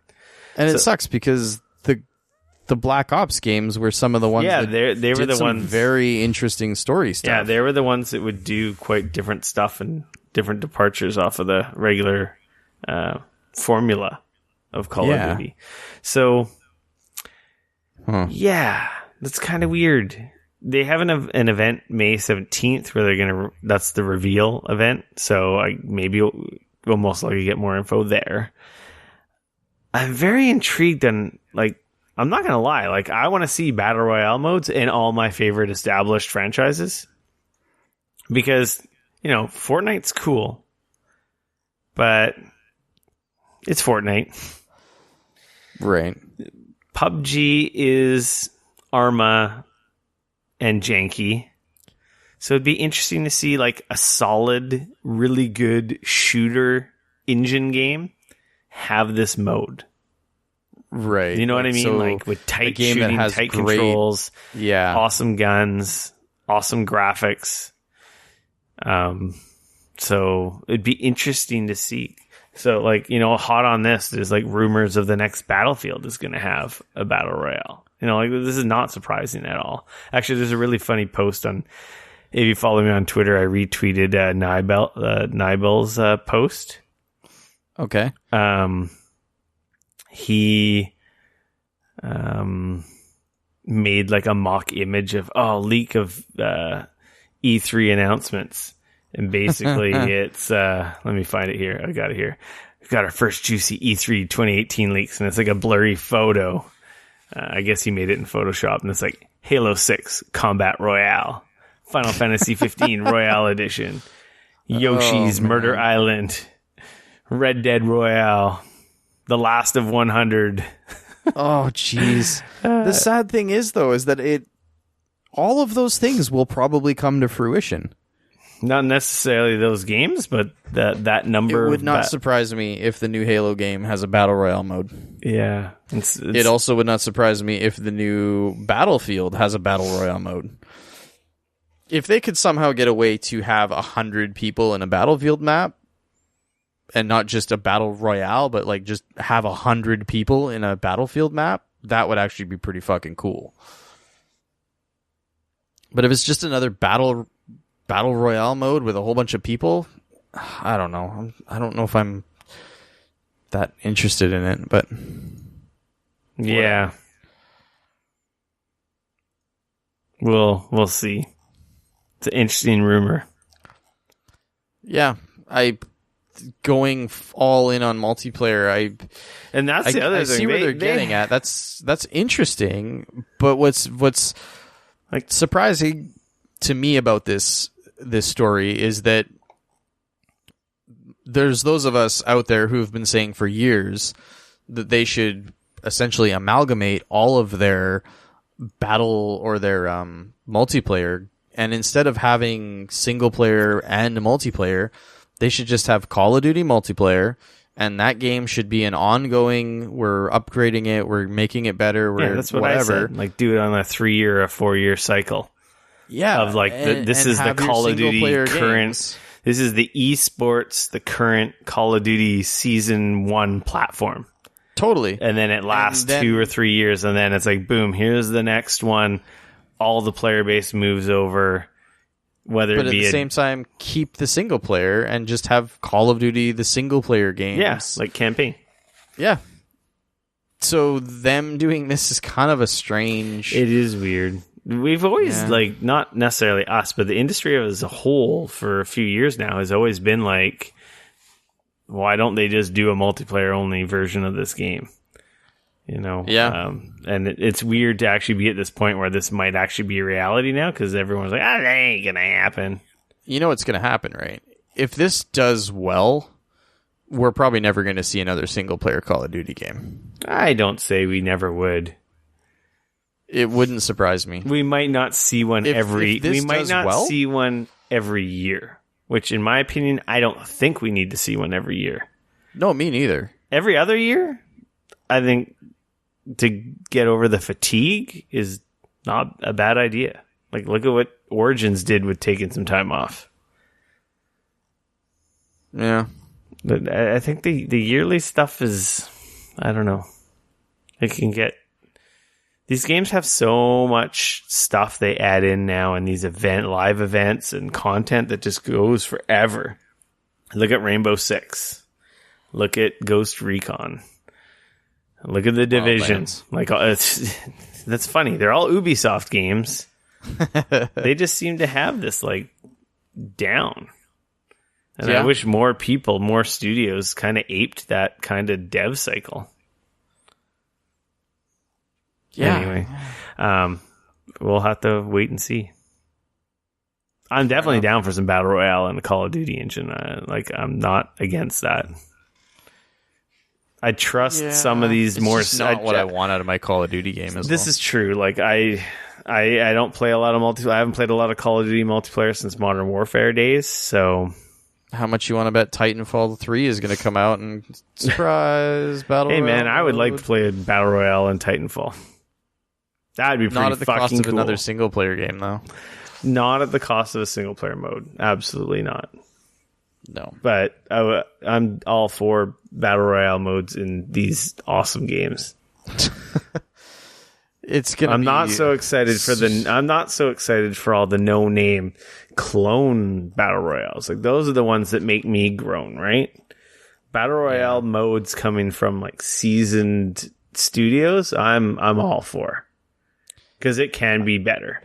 And it sucks because the Black Ops games were some of the ones that they were did the some ones very interesting story stuff. Yeah, they were the ones that would do quite different stuff and different departures off of the regular formula of Call of Duty. So, that's kind of weird. They have an event May 17th where they're that's the reveal event. So maybe we'll most likely get more info there. I'm very intrigued on, I'm not going to lie. I want to see Battle Royale modes in all my favorite established franchises. Because, Fortnite's cool. But it's Fortnite. Right. PUBG is Arma and janky. So it'd be interesting to see a solid, really good shooter engine game have this mode. Right. You know what I mean? So with tight game shooting, that has tight great, controls, awesome guns, awesome graphics. So it'd be interesting to see. So hot on this, there's rumors of the next Battlefield is going to have a Battle Royale. This is not surprising at all. Actually, there's a really funny post on, if you follow me on Twitter, I retweeted Nibel's post. Okay. He made a mock image of leak of E3 announcements, and basically it's let me find it here. I got it here. We've got our first juicy E3 2018 leaks, and it's a blurry photo. I guess he made it in Photoshop, and it's Halo 6 Combat Royale, Final Fantasy 15 Royale Edition, Yoshi's Murder Island, Red Dead Royale, The Last of 100. Oh, jeez. The sad thing is, though, is that all of those things will probably come to fruition. Not necessarily those games, but that number. It would not surprise me if the new Halo game has a battle royale mode. Yeah, it also would not surprise me if the new Battlefield has a battle royale mode. If they could somehow get a way to have 100 people in a Battlefield map, and not just a battle royale, but like just have 100 people in a Battlefield map, that would actually be pretty fucking cool. But if it's just another battle royale mode with a whole bunch of people, I don't know. I don't know if I'm that interested in it, but yeah, we'll see. It's an interesting rumor. Yeah, going all in on multiplayer. And that's the other thing. I see where they're getting at. That's interesting, but what's like surprising to me about this story is that there's those of us out there who have been saying for years that they should essentially amalgamate all of their battle or their multiplayer, and instead of having single player and multiplayer, they should just have Call of Duty multiplayer, and that game should be an ongoing, we're upgrading it, we're making it better, that's what whatever. I said. Like, do it on a 3-year or a 4-year cycle. Yeah. Of like, this is the Call of Duty current, this is the esports, the current Call of Duty Season 1 platform. Totally. And then it lasts 2 or 3 years, and then it's like, boom, here's the next one. All the player base moves over. But at the same time, keep the single player and just have Call of Duty, the single player games. Yeah, like campaign. Yeah. So them doing this is kind of a strange... It is weird. We've always, like, not necessarily us, but the industry as a whole for a few years now has always been like, why don't they just do a multiplayer-only version of this game? You know? Yeah. And it's weird to actually be at this point where this might actually be a reality now, because everyone's like, that ain't gonna happen. You know what's gonna happen, right? If this does well, we're probably never gonna see another single-player Call of Duty game. I don't say we never would. It wouldn't surprise me. We might not see one see one every year, which in my opinion, I don't think we need to see one every year. No, me neither. Every other year, I think to get over the fatigue is not a bad idea. Like, look at what Origins did with taking some time off. Yeah. But I think the yearly stuff is, I don't know. It can get... These games have so much stuff they add in now, and these live events and content that just goes forever. Look at Rainbow Six. Look at Ghost Recon. Look at The Division. That's funny. They're all Ubisoft games. They just seem to have this like down. And I wish more people, more studios kind of aped that kind of dev cycle. Yeah. Anyway, we'll have to wait and see. I'm definitely down for some Battle Royale in the Call of Duty engine. I'm not against that. I trust some of these more. It's not what I want out of my Call of Duty game. This is true. Like I don't play a lot of multiplayer. I haven't played a lot of Call of Duty multiplayer since Modern Warfare days. So, how much you want to bet Titanfall 3 is going to come out and surprise Battle Royale? Hey man, I would like to play a Battle Royale in Titanfall. That'd be pretty not at the fucking cost of cool. Another single player game, though. Not at the cost of a single player mode. Absolutely not. No. But I'm all for Battle Royale modes in these awesome games. I'm not so excited for all the no-name clone Battle Royales. Like, those are the ones that make me groan, right? Battle Royale modes coming from like seasoned studios, I'm all for. Because it can be better.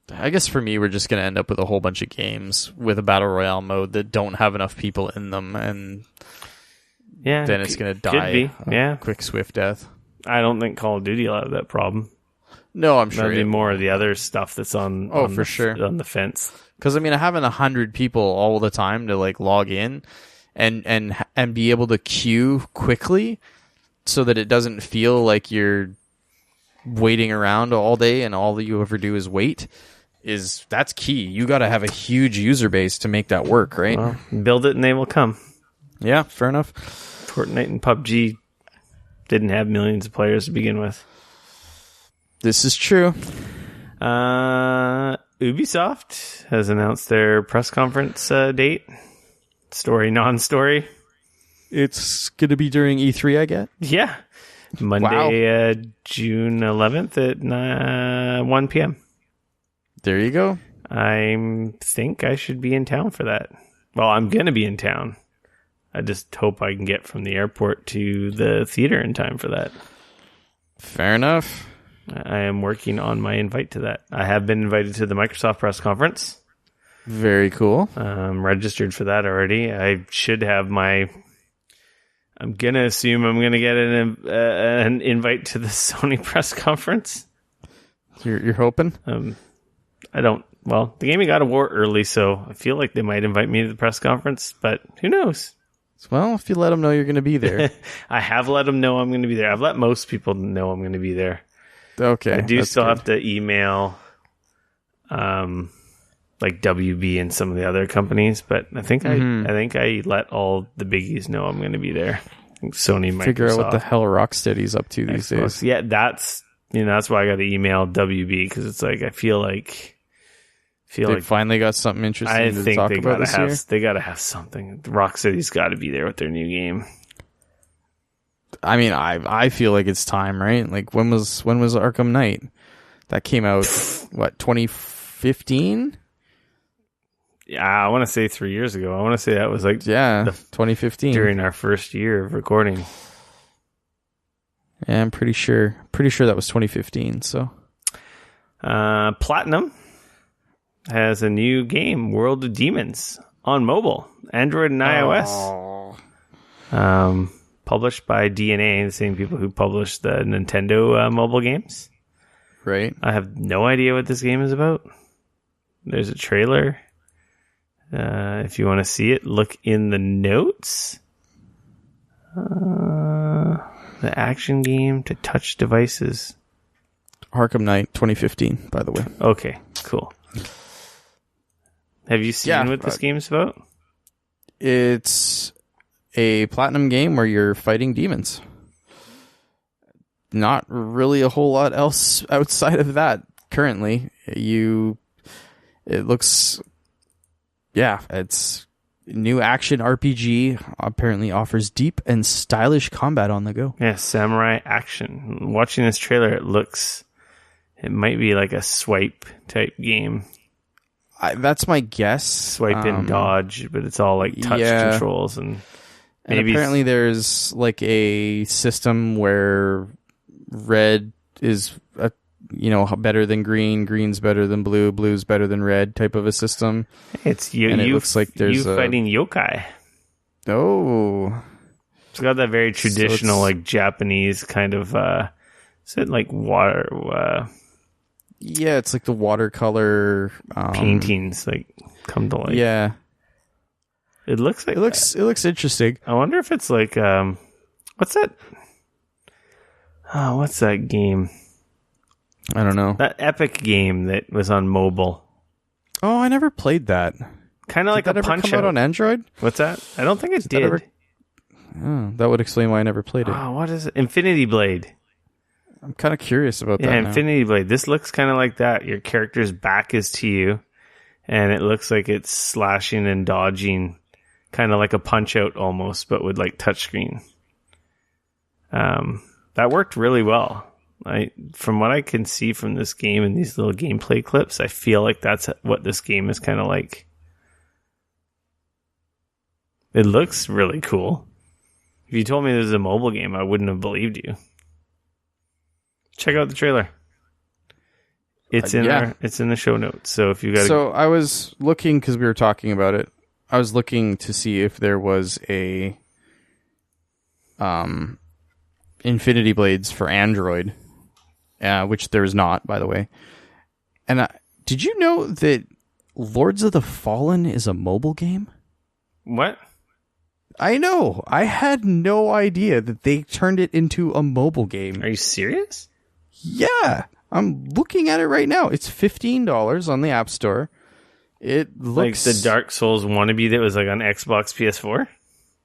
I guess for me, we're just going to end up with a whole bunch of games with a Battle Royale mode that don't have enough people in them, and then it's going to die a quick, swift death. I don't think Call of Duty will have that problem. No, I'm sure. That'd be more of the other stuff that's on the fence. Because, I mean, having 100 people all the time to like log in and be able to queue quickly so that it doesn't feel like you're waiting around all day and all that you ever do is wait that's key. You got to have a huge user base to make that work, right? Well, build it and they will come. Yeah, fair enough. Fortnite and PUBG didn't have millions of players to begin with. This is true. Ubisoft has announced their press conference date. Story, non-story. It's going to be during E3, I get. Yeah. Monday, June 11th at 1 p.m. There you go. I think I should be in town for that. Well, I'm going to be in town. I just hope I can get from the airport to the theater in time for that. Fair enough. I am working on my invite to that. I have been invited to the Microsoft press conference. Very cool. I'm registered for that already. I should have my... I'm going to assume I'm going to get an invite to the Sony press conference. You're hoping? I don't... Well, the game got a war early, so I feel like they might invite me to the press conference, but who knows? Well, if you let them know you're going to be there. I have let them know I'm going to be there. I've let most people know I'm going to be there. Okay. I do still have to email like WB and some of the other companies, but I think I let all the biggies know I'm going to be there. Sony, Microsoft. Figure out what the hell Rocksteady's up to these days. Yeah, that's why I got to email WB, because it's like I feel like finally got something interesting to talk about this year. They got to have something. Rocksteady's got to be there with their new game. I mean, I feel like it's time, right? Like when was Arkham Knight? That came out what, 2015? Yeah, I want to say 3 years ago. I want to say that was like 2015 during our first year of recording. Yeah, I'm pretty sure that was 2015. So, Platinum has a new game, World of Demons, on mobile, Android and iOS. Published by DNA, the same people who published the Nintendo mobile games. Right. I have no idea what this game is about. There's a trailer. If you want to see it, look in the notes. The action game to touch devices. Arkham Knight 2015, by the way. Okay, cool. Have you seen what this game's about? It's a Platinum game where you're fighting demons. Not really a whole lot else outside of that currently. It's new action RPG, apparently offers deep and stylish combat on the go. Yeah, samurai action. Watching this trailer, it might be like a swipe type game. That's my guess. Swipe and dodge, but it's all like touch controls and apparently there's like a system where red is better than green, green's better than blue, blue's better than red type of a system. It looks like there's fighting yokai. Oh, it's got that very traditional like Japanese kind of is it like water yeah, it's like the watercolor paintings like come to life. Yeah. It looks like it looks interesting. I wonder if it's like what's that? Oh, what's that game? I don't know. That Epic game that was on mobile. Oh, I never played that. Kind of like a Punch come out on Android? What's that? I don't think it did. That would explain why I never played it. Oh, what is it? Infinity Blade. I'm kind of curious about that. Yeah, now. Infinity Blade. This looks kind of like that. Your character's back is to you, and it looks like it's slashing and dodging, kind of like a Punch-Out almost, but with like touchscreen. That worked really well. From what I can see from this game and these little gameplay clips, I feel like that's what this game is kind of like. It looks really cool. If you told me this was a mobile game, I wouldn't have believed you. Check out the trailer. It's in it's in the show notes. So if you got So I was looking, because we were talking about it, I was looking to see if there was a Infinity Blades for Android, which there is not, by the way. And did you know that Lords of the Fallen is a mobile game? What? I know. I had no idea that they turned it into a mobile game. Are you serious? Yeah. I'm looking at it right now. It's $15 on the App Store. It looks like the Dark Souls wannabe that was like on Xbox PS4.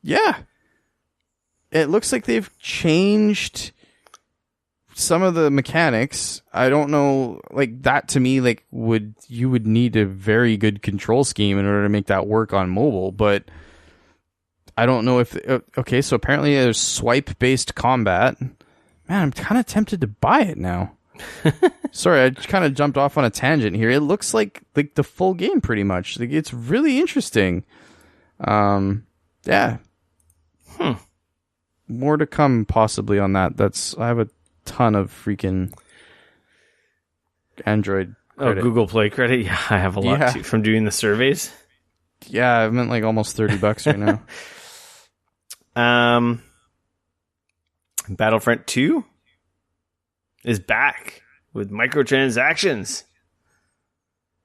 Yeah. It looks like they've changed some of the mechanics. I don't know, like that to me, like you would need a very good control scheme in order to make that work on mobile, but I don't know if okay, so apparently there's swipe-based combat. Man, I'm kind of tempted to buy it now. Sorry, I kind of jumped off on a tangent here. It looks like the full game pretty much. Like, it's really interesting. Yeah. More to come possibly on that. I have a ton of freaking Android credit. Oh, Google Play credit? Yeah, I have a lot too, from doing the surveys. Yeah, I've meant like almost $30 right now. Battlefront 2 is back with microtransactions.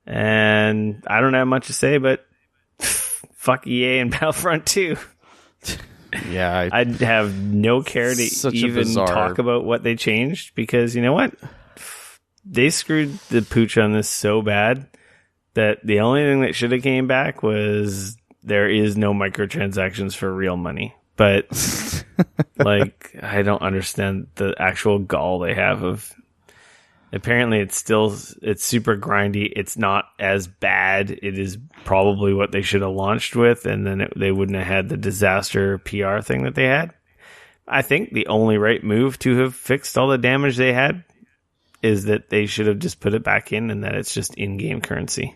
And I don't have much to say, but fuck EA and Battlefront 2. Yeah. I'd have no care to even talk about what they changed, because you know what? They screwed the pooch on this so bad that the only thing that should have came back was there is no microtransactions for real money. But like, I don't understand the actual gall they have of. Apparently, it's super grindy. It's not as bad. It is probably what they should have launched with, and then they wouldn't have had the disaster PR thing that they had. I think the only right move to have fixed all the damage they had is that they should have just put it back in, and that it's just in-game currency.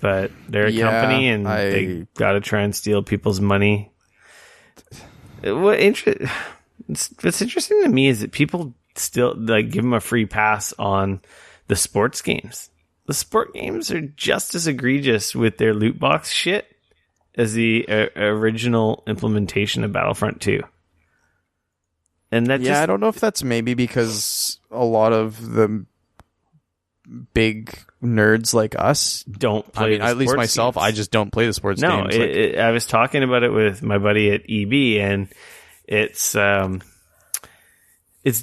But they're a company, and they got to try and steal people's money. What's interesting to me is that people still like give them a free pass on the sports games. The sport games are just as egregious with their loot box shit as the original implementation of Battlefront 2. And that I don't know if that's maybe because a lot of the big nerds like us don't play. At least myself, games. I just don't play the sports games. No, I was talking about it with my buddy at EB, and it's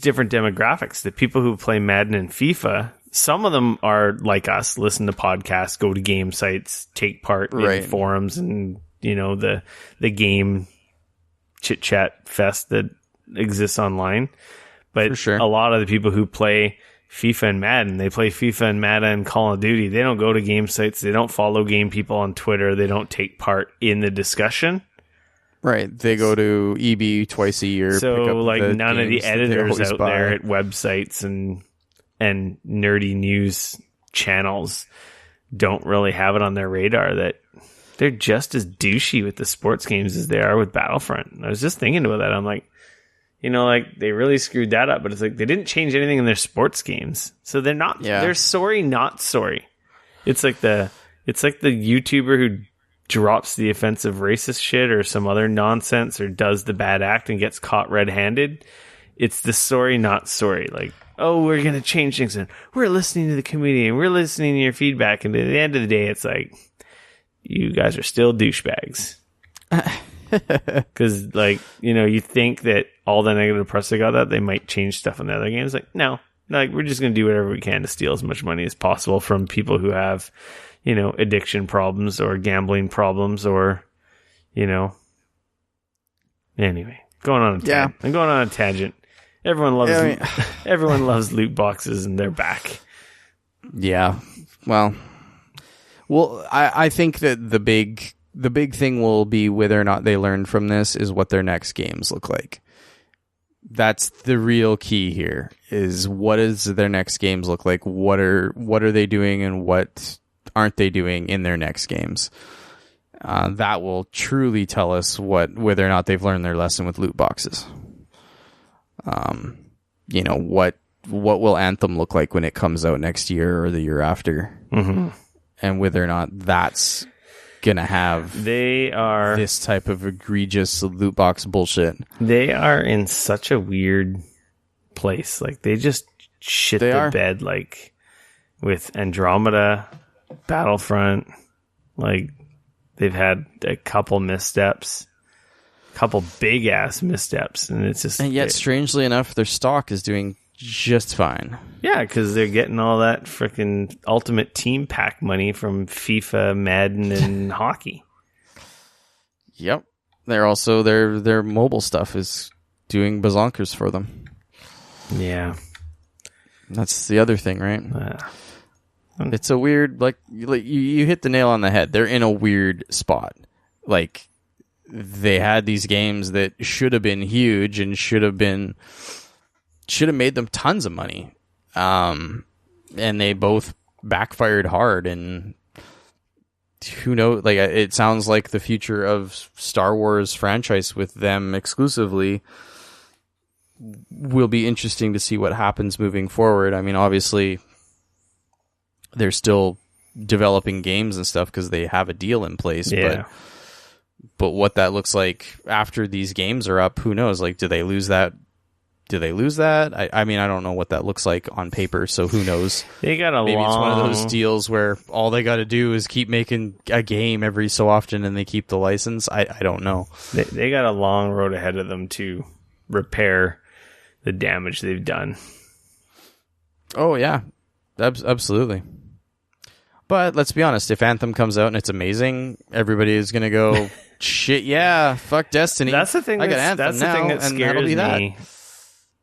different demographics. The people who play Madden and FIFA, some of them are like us, listen to podcasts, go to game sites, take part in forums, and the game chit chat fest that exists online. But for sure, a lot of the people who play FIFA and Madden, they play FIFA and Madden and Call of Duty. They don't go to game sites. They don't follow game people on Twitter. They don't take part in the discussion. Right. They go to EB twice a year. So like none of the editors out there at websites and nerdy news channels don't really have it on their radar that they're just as douchey with the sports games as they are with Battlefront. I was just thinking about that. I'm like, they really screwed that up, but it's like they didn't change anything in their sports games. So they're not, they're sorry, not sorry. It's like the YouTuber who drops the offensive racist shit or some other nonsense or does the bad act and gets caught red-handed. It's the sorry, not sorry. Like, oh, we're going to change things and we're listening to the community and we're listening to your feedback. And at the end of the day, it's like, you guys are still douchebags. Because, you think that all the negative press they got that they might change stuff in the other games. Like, no, we're just going to do whatever we can to steal as much money as possible from people who have, addiction problems or gambling problems or, anyway, going on I'm going on a tangent. Everyone loves loot boxes and they're back. Yeah. Well, I think that the big thing will be whether or not they learn from this is what their next games look like. That's the real key here, is what does their next games look like? What are they doing and what aren't they doing in their next games? That will truly tell us whether or not they've learned their lesson with loot boxes. What will Anthem look like when it comes out next year or the year after? Mm-hmm. And whether or not that's gonna have this type of egregious loot box bullshit. They are in such a weird place. Like, they just shit the bed, like with Andromeda, Battlefront. Like, they've had a couple missteps, couple big ass missteps, and it's just. And yet, strangely enough, their stock is doing just fine. Yeah, because they're getting all that freaking Ultimate Team Pack money from FIFA, Madden, and hockey. Yep. They're also their mobile stuff is doing bazonkers for them. Yeah. That's the other thing, right? It's a weird, like you hit the nail on the head. They're in a weird spot. Like, they had these games that should have been huge and should have made them tons of money. And they both backfired hard, and who knows, like, it sounds like the future of Star Wars franchise with them exclusively will be interesting to see what happens moving forward. I mean, obviously they're still developing games and stuff because they have a deal in place, but what that looks like after these games are up, who knows? Like, do they lose that? I mean, I don't know what that looks like on paper, so who knows? Maybe it's one of those deals where all they got to do is keep making a game every so often and they keep the license. I don't know. They got a long road ahead of them to repair the damage they've done. Oh, yeah. Absolutely. But let's be honest, if Anthem comes out and it's amazing, everybody is going to go, shit, yeah, fuck Destiny. That's the thing. I got Anthem that scares me.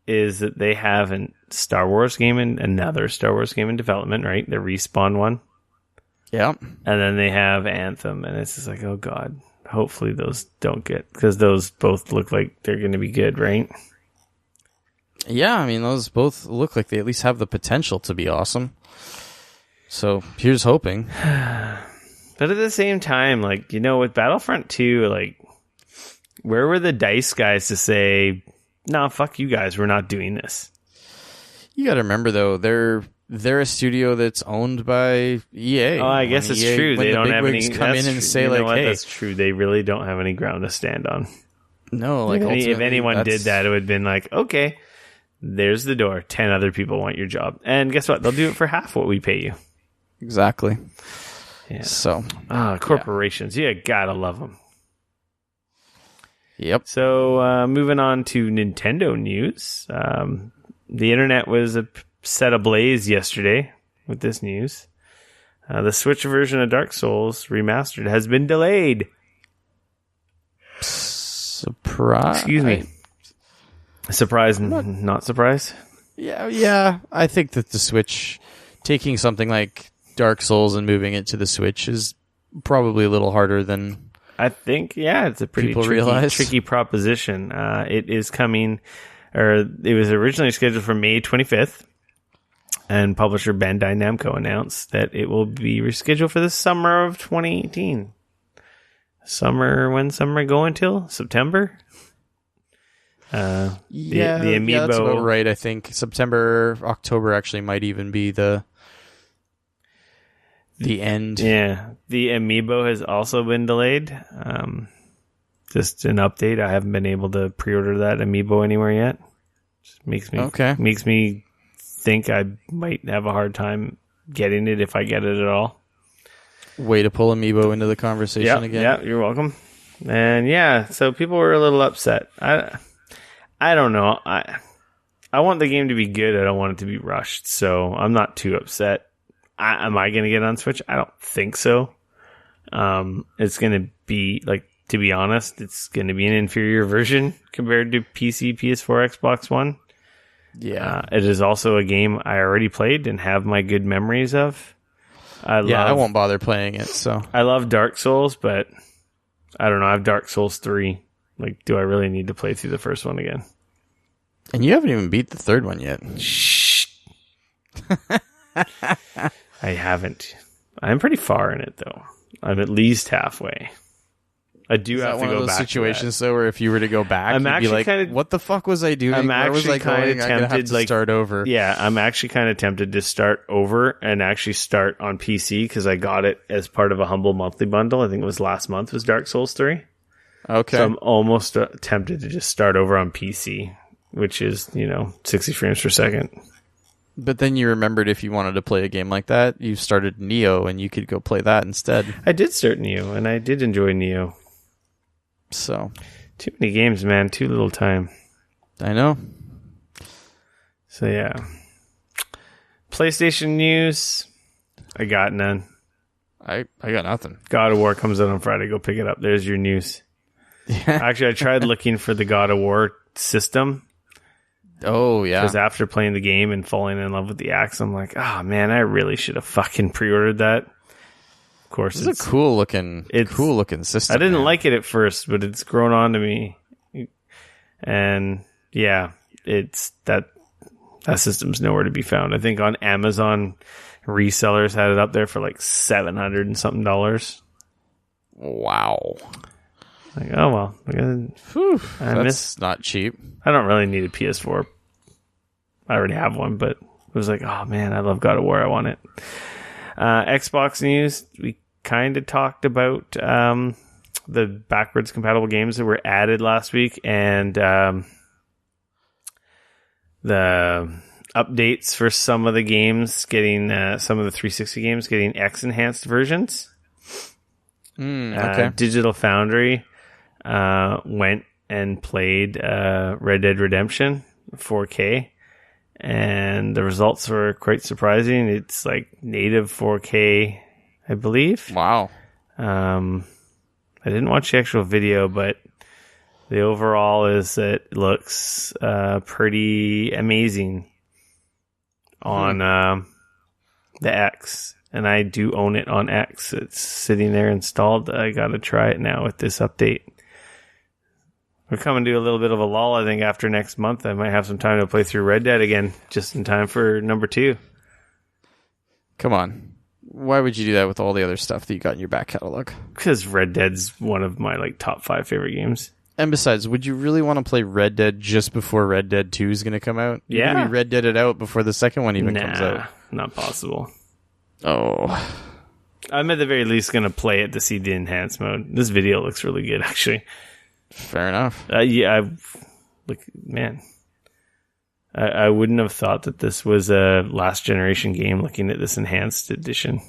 Is that they have a Star Wars game and another Star Wars game in development, right? The Respawn one. Yeah. And then they have Anthem, and it's just like, oh god, hopefully those don't get, because those both look like they're going to be good, right? Yeah, I mean, those both look like they at least have the potential to be awesome. So here's hoping. But at the same time, like, you know, with Battlefront 2, like, where were the DICE guys to say, nah, fuck you guys, we're not doing this? You got to remember, though, they're a studio that's owned by EA. Oh, I guess it's true. They don't have any. Come in and say, like, hey, that's true. They really don't have any ground to stand on. No, like, if anyone did that, it would have been like, okay, there's the door. 10 other people want your job, and guess what? They'll do it for half what we pay you. Exactly. Yeah. So, corporations, you gotta love them. Yep. So, moving on to Nintendo news. The internet was set ablaze yesterday with this news. The Switch version of Dark Souls Remastered has been delayed. Surprise. Excuse me. Surprise, not surprise? Yeah. I think that the Switch, taking something like Dark Souls and moving it to the Switch is probably a little harder than I think. Yeah, it's a pretty tricky proposition. It is coming, or it was originally scheduled for May 25th, and publisher Bandai Namco announced that it will be rescheduled for the summer of 2018. When summer go until? September? The Amiibo, that's about right. I think September, October actually might even be the end. Yeah, the Amiibo has also been delayed. Just an update. I haven't been able to pre-order that Amiibo anywhere yet. Just makes me think I might have a hard time getting it if I get it at all. Way to pull Amiibo into the conversation again. Yeah, you're welcome. And yeah, so people were a little upset. I don't know. I want the game to be good. I don't want it to be rushed. So I'm not too upset. Am I going to get on Switch? I don't think so. It's going to be, like, to be honest, it's going to be an inferior version compared to PC, PS4, Xbox One. Yeah. It is also a game I already played and have my good memories of. I won't bother playing it. So I love Dark Souls, but I don't know. I have Dark Souls 3. Like, do I really need to play through the first one again? And you haven't even beat the third one yet. Shh. I haven't. I'm pretty far in it, though. I'm at least halfway. I do have to go back. Is that one of those situations, though, where if you were to go back, I'm you'd be like, what the fuck was I doing? Where was I going? I'm gonna have to start over. Yeah, I'm actually kind of tempted to start over and actually start on PC because I got it as part of a Humble monthly bundle. I think it was last month was Dark Souls 3. Okay. So I'm almost tempted to just start over on PC, which is, 60 frames per second. But then you remembered if you wanted to play a game like that, you started Neo and you could go play that instead. I did start Neo and I did enjoy Neo. So, too many games, man. Too little time. I know. So yeah. PlayStation news. I got none. I got nothing. God of War comes out on Friday. Go pick it up. There's your news. Yeah. Actually, I tried looking for the God of War system. Oh, yeah. Because after playing the game and falling in love with the axe, I'm like, oh man, I really should have fucking pre-ordered that. Of course, it's a cool looking system. I didn't like it at first, but it's grown on to me. And yeah, it's that system's nowhere to be found. I think on Amazon, resellers had it up there for like $700 and something. Wow. Like, oh well. That's not cheap. I don't really need a PS4. I already have one, but it was like, oh man, I love God of War. I want it. Xbox news. We kind of talked about the backwards compatible games that were added last week, and the updates for some of the games getting some of the 360 games getting X enhanced versions. Okay. Digital Foundry went and played Red Dead Redemption 4K, and the results were quite surprising. It's like native 4K, I believe. Wow. I didn't watch the actual video, but the overall is that it looks pretty amazing on the X. And I do own it on X. It's sitting there installed. I got to try it now with this update. We're coming to a little bit of a lull, I think, after next month. I might have some time to play through Red Dead again, just in time for number 2. Come on. Why would you do that with all the other stuff that you got in your back catalog? Because Red Dead's one of my top 5 favorite games. And besides, would you really want to play Red Dead just before Red Dead 2 is going to come out? Yeah. Maybe Red Dead it out before the second one even comes out. Not possible. Oh. I'm at the very least going to play it to see the enhanced mode. This video looks really good, actually. Fair enough. Yeah, man. I wouldn't have thought that this was a last generation game looking at this enhanced edition.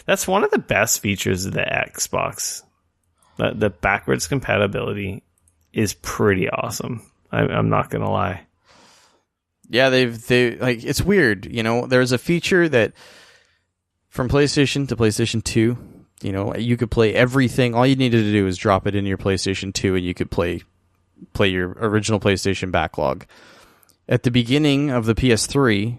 That's one of the best features of the Xbox. The backwards compatibility is pretty awesome. I'm not going to lie. Yeah, they like, it's weird, there's a feature that from PlayStation to PlayStation 2, you could play everything. All you needed to do is drop it into your PlayStation 2 and you could play your original PlayStation backlog. At the beginning of the PS3,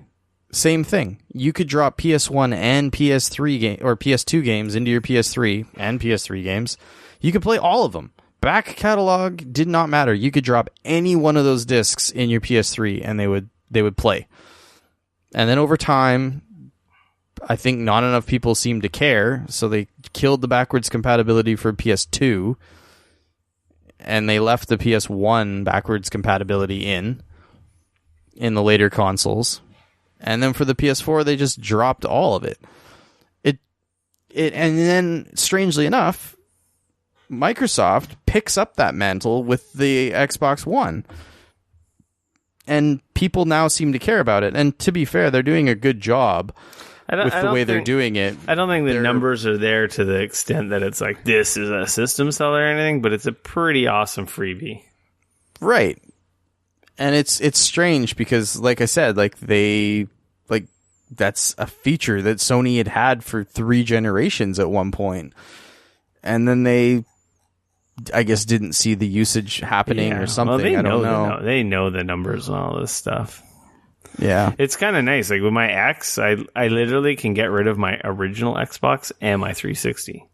same thing. You could drop PS1 and PS3 or PS2 games into your PS3 and PS3 games. You could play all of them. Back catalog did not matter. You could drop any one of those discs in your PS3 and they would play. And then over time, I think not enough people seemed to care, so they killed the backwards compatibility for PS2 and they left the PS1 backwards compatibility in the later consoles. And then for the PS4, they just dropped all of it. And then, strangely enough, Microsoft picks up that mantle with the Xbox One. And people now seem to care about it. And to be fair, they're doing a good job with the way they're doing it. I don't think the numbers are there to the extent that it's like this is a system seller or anything, but it's a pretty awesome freebie. Right. And it's strange because, like I said, that's a feature that Sony had for 3 generations at one point. And then they, I guess, didn't see the usage happening or something. Well, I don't know. They know the numbers and all this stuff. Yeah. It's kind of nice. Like with my X, I literally can get rid of my original Xbox and my 360.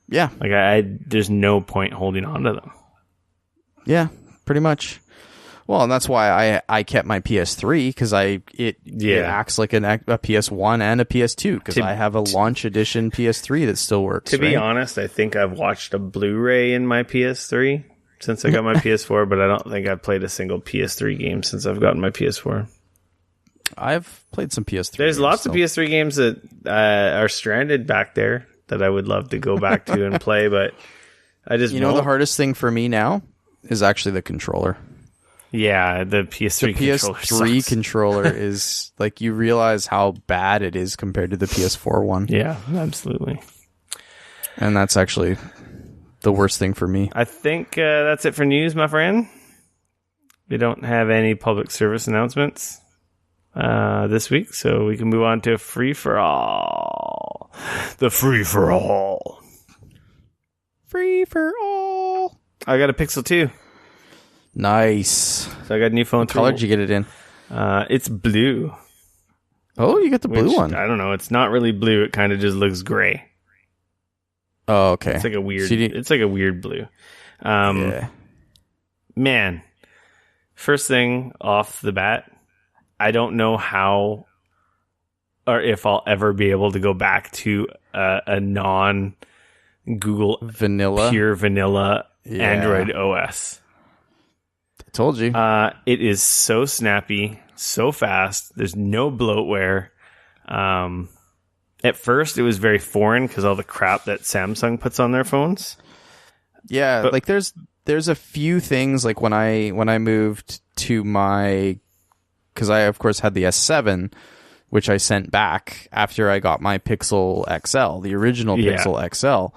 Yeah. Like there's no point holding on to them. Yeah, pretty much. Well, and that's why I kept my PS3 because it acts like a PS1 and a PS2 because I have a launch edition PS3 that still works. To be honest, I think I've watched a Blu-ray in my PS3 since I got my PS4, but I don't think I've played a single PS3 game since I've gotten my PS4. I've played some PS3. There's lots of PS3 games that are stranded back there that I would love to go back to and play, but I just the hardest thing for me now is actually the controller. Yeah, the PS3 PS3 controller is like, you realize how bad it is compared to the PS4 one. Yeah, absolutely. And that's actually the worst thing for me. I think that's it for news, my friend. we don't have any public service announcements this week, so we can move on to free for all. The free for all. Free for all. I got a Pixel 2. Nice. So I got a new phone. What color did you get it in? It's blue. Oh, you got the blue one. I don't know. It's not really blue. It kind of just looks gray. Oh, okay. It's like a weird. It's like a weird blue. Yeah. Man, first thing off the bat, I don't know how or if I'll ever be able to go back to a non Google vanilla, pure vanilla Android OS. I told you. It is so snappy, so fast. There's no bloatware. At first, it was very foreign because all the crap that Samsung puts on their phones. Yeah, but, like there's a few things like when I moved to my, because I of course had the S7, which I sent back after I got my Pixel XL, the original Pixel XL.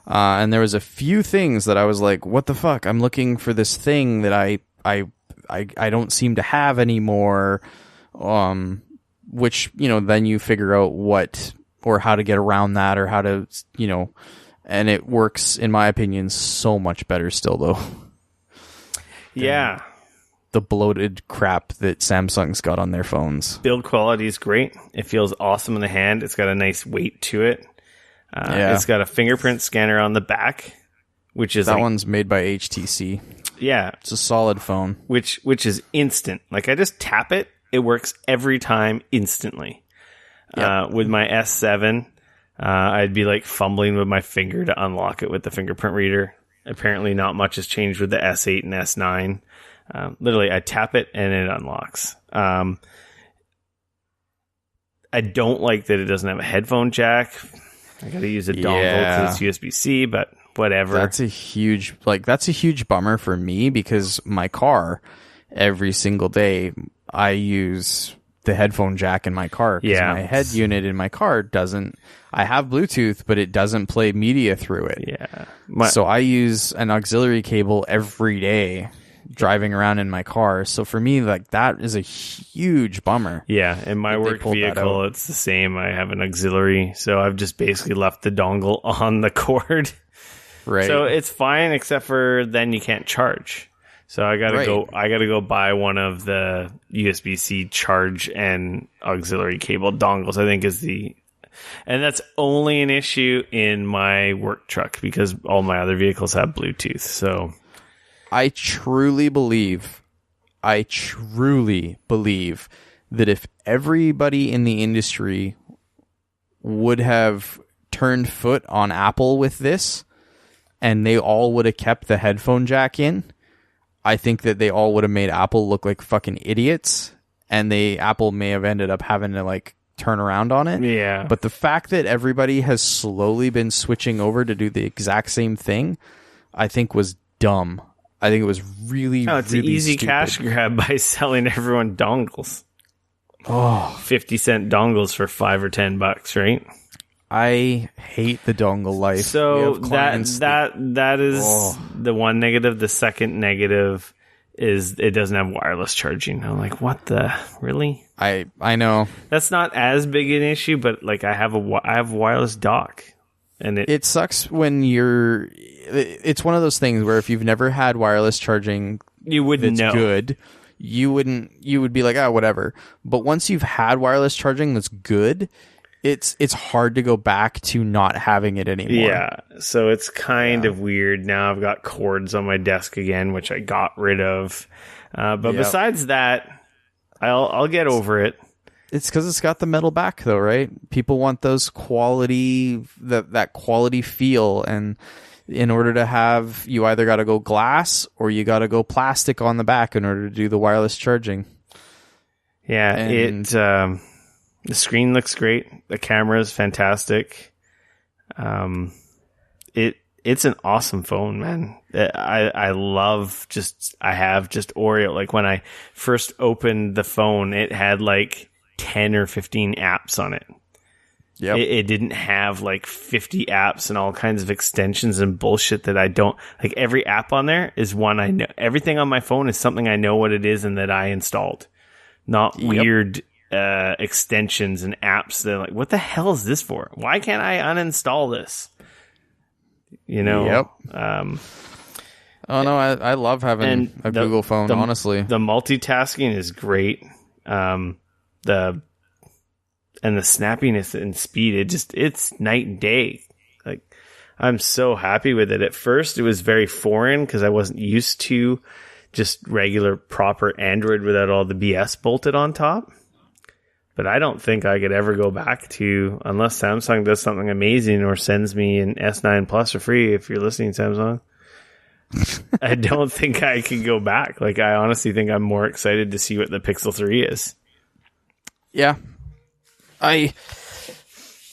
And there was a few things that I was like, what the fuck? I'm looking for this thing that I don't seem to have anymore. Which, then you figure out what or how to get around that or how to, and it works, in my opinion, so much better still though. Yeah. The bloated crap that Samsung's got on their phones. Build quality is great. It feels awesome in the hand. It's got a nice weight to it. It's got a fingerprint scanner on the back, which is that one's made by HTC. Yeah, it's a solid phone, which is instant. Like I just tap it, it works every time instantly. Yep. With my S7, I'd be like fumbling with my finger to unlock it with the fingerprint reader. Apparently, not much has changed with the S8 and S9. Literally, I tap it and it unlocks. I don't like that it doesn't have a headphone jack. I got to use a dongle because it's USB-C, but whatever. That's a huge bummer for me because my car, every single day, I use the headphone jack in my car. My head unit in my car doesn't. I have Bluetooth, but it doesn't play media through it. Yeah. So I use an auxiliary cable every day driving around in my car. So for me, like, that is a huge bummer. Yeah, in my work vehicle, it's the same. I have an auxiliary, so I've just basically left the dongle on the cord. Right. So it's fine, except for then you can't charge. So I gotta go buy one of the USB-C charge and auxiliary cable dongles, I think and that's only an issue in my work truck because all my other vehicles have Bluetooth. So I truly believe that if everybody in the industry would have turned foot on Apple with this and they all would have kept the headphone jack in, I think that they all would have made Apple look like fucking idiots, and Apple may have ended up having to like turn around on it. Yeah. But the fact that everybody has slowly been switching over to do the exact same thing, I think was dumb. I think it was really, it's really an easy stupid. cash grab by selling everyone dongles. Oh, 50-cent dongles for $5 or $10, right? I hate the dongle life. So that is the one negative. The second negative is it doesn't have wireless charging. I'm like, what the really? I know that's not as big an issue, but like I have a wireless dock, and it sucks when it's one of those things where if you've never had wireless charging, you wouldn't know. Good. You would be like, whatever. But once you've had wireless charging that's good, it's hard to go back to not having it anymore. Yeah, so it's kind of weird. Now I've got cords on my desk again, which I got rid of. But besides that, I'll get over it. It's because it's got the metal back, though, right? People want those quality, that quality feel, and in order to have, you either got to go glass or you got to go plastic on the back in order to do the wireless charging. Yeah, the screen looks great. The camera is fantastic. It's an awesome phone, man. I have just Oreo. Like when I first opened the phone, it had like 10 or 15 apps on it. Yep. It didn't have like 50 apps and all kinds of extensions and bullshit that I don't like. Every app on there is one I know. Everything on my phone is something I know what it is and that I installed, not weird extensions and apps that are like, what the hell is this for? Why can't I uninstall this? You know? Yep. Oh no, I love having a Google phone. Honestly, the multitasking is great. The snappiness and speed, it's night and day. Like, I'm so happy with it. At first, it was very foreign because I wasn't used to just regular proper Android without all the BS bolted on top. But I don't think I could ever go back to, unless Samsung does something amazing or sends me an S9 Plus for free. If you're listening, Samsung, I don't think I can go back. Like, I honestly think I'm more excited to see what the Pixel 3 is. Yeah.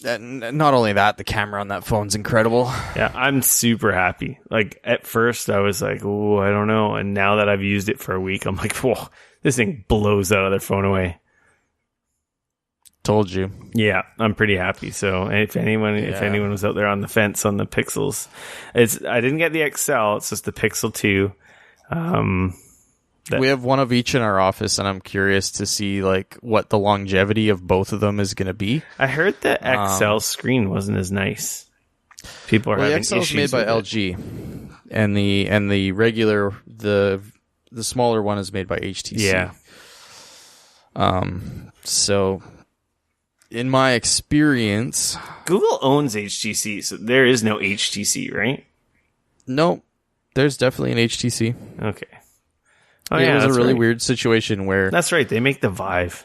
Not only that, the camera on that phone's incredible. Yeah, I'm super happy. Like, at first I was like, oh, I don't know. And now that I've used it for a week, I'm like, whoa, this thing blows that other phone away. Told you. Yeah, I'm pretty happy. So if anyone was out there on the fence on the Pixels, I didn't get the XL. It's just the Pixel 2. We have one of each in our office, and I'm curious to see like what the longevity of both of them is going to be. I heard the XL screen wasn't as nice. People are having issues. The XL is made by LG, and the regular the smaller one is made by HTC. Yeah. So, in my experience, Google owns HTC, so there is no HTC, right? No, there's definitely an HTC. Okay. Oh, yeah, it was a really weird situation where... That's right, they make the Vive.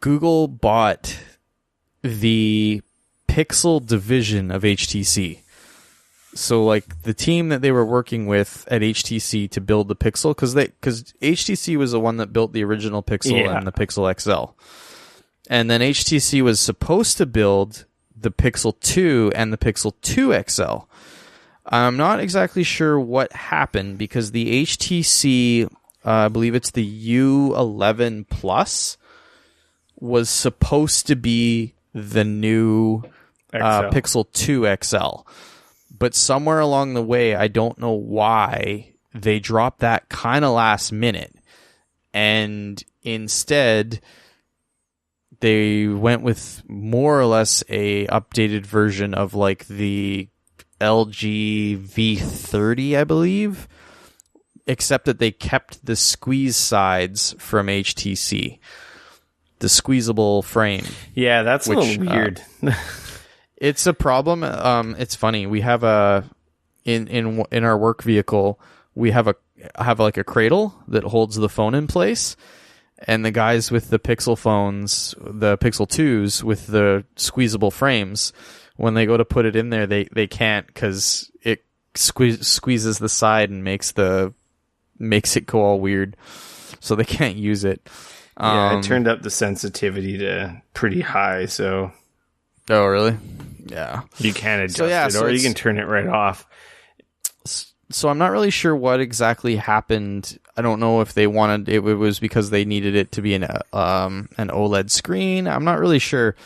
Google bought the Pixel division of HTC. So, like, the team that they were working with at HTC to build the Pixel, because HTC was the one that built the original Pixel and the Pixel XL. And then HTC was supposed to build the Pixel 2 and the Pixel 2 XL. I'm not exactly sure what happened because the HTC, I believe it's the U11 Plus, was supposed to be the new Pixel 2 XL. But somewhere along the way, I don't know why, they dropped that kind of last minute. And instead, they went with more or less a updated version of like the LG V30, I believe, except that they kept the squeeze sides from HTC, the squeezable frame. Yeah, that's a little weird. It's a problem. It's funny. We have in our work vehicle, we have like a cradle that holds the phone in place, and the guys with the Pixel phones, the Pixel 2s with the squeezable frames, when they go to put it in there, they can't because it squeezes the side and makes it go all weird. So they can't use it. Yeah, I turned up the sensitivity to pretty high, so... Oh, really? Yeah. You can adjust it, or you can turn it right off. So I'm not really sure what exactly happened. I don't know if they wanted... It was because they needed it to be an OLED screen. I'm not really sure.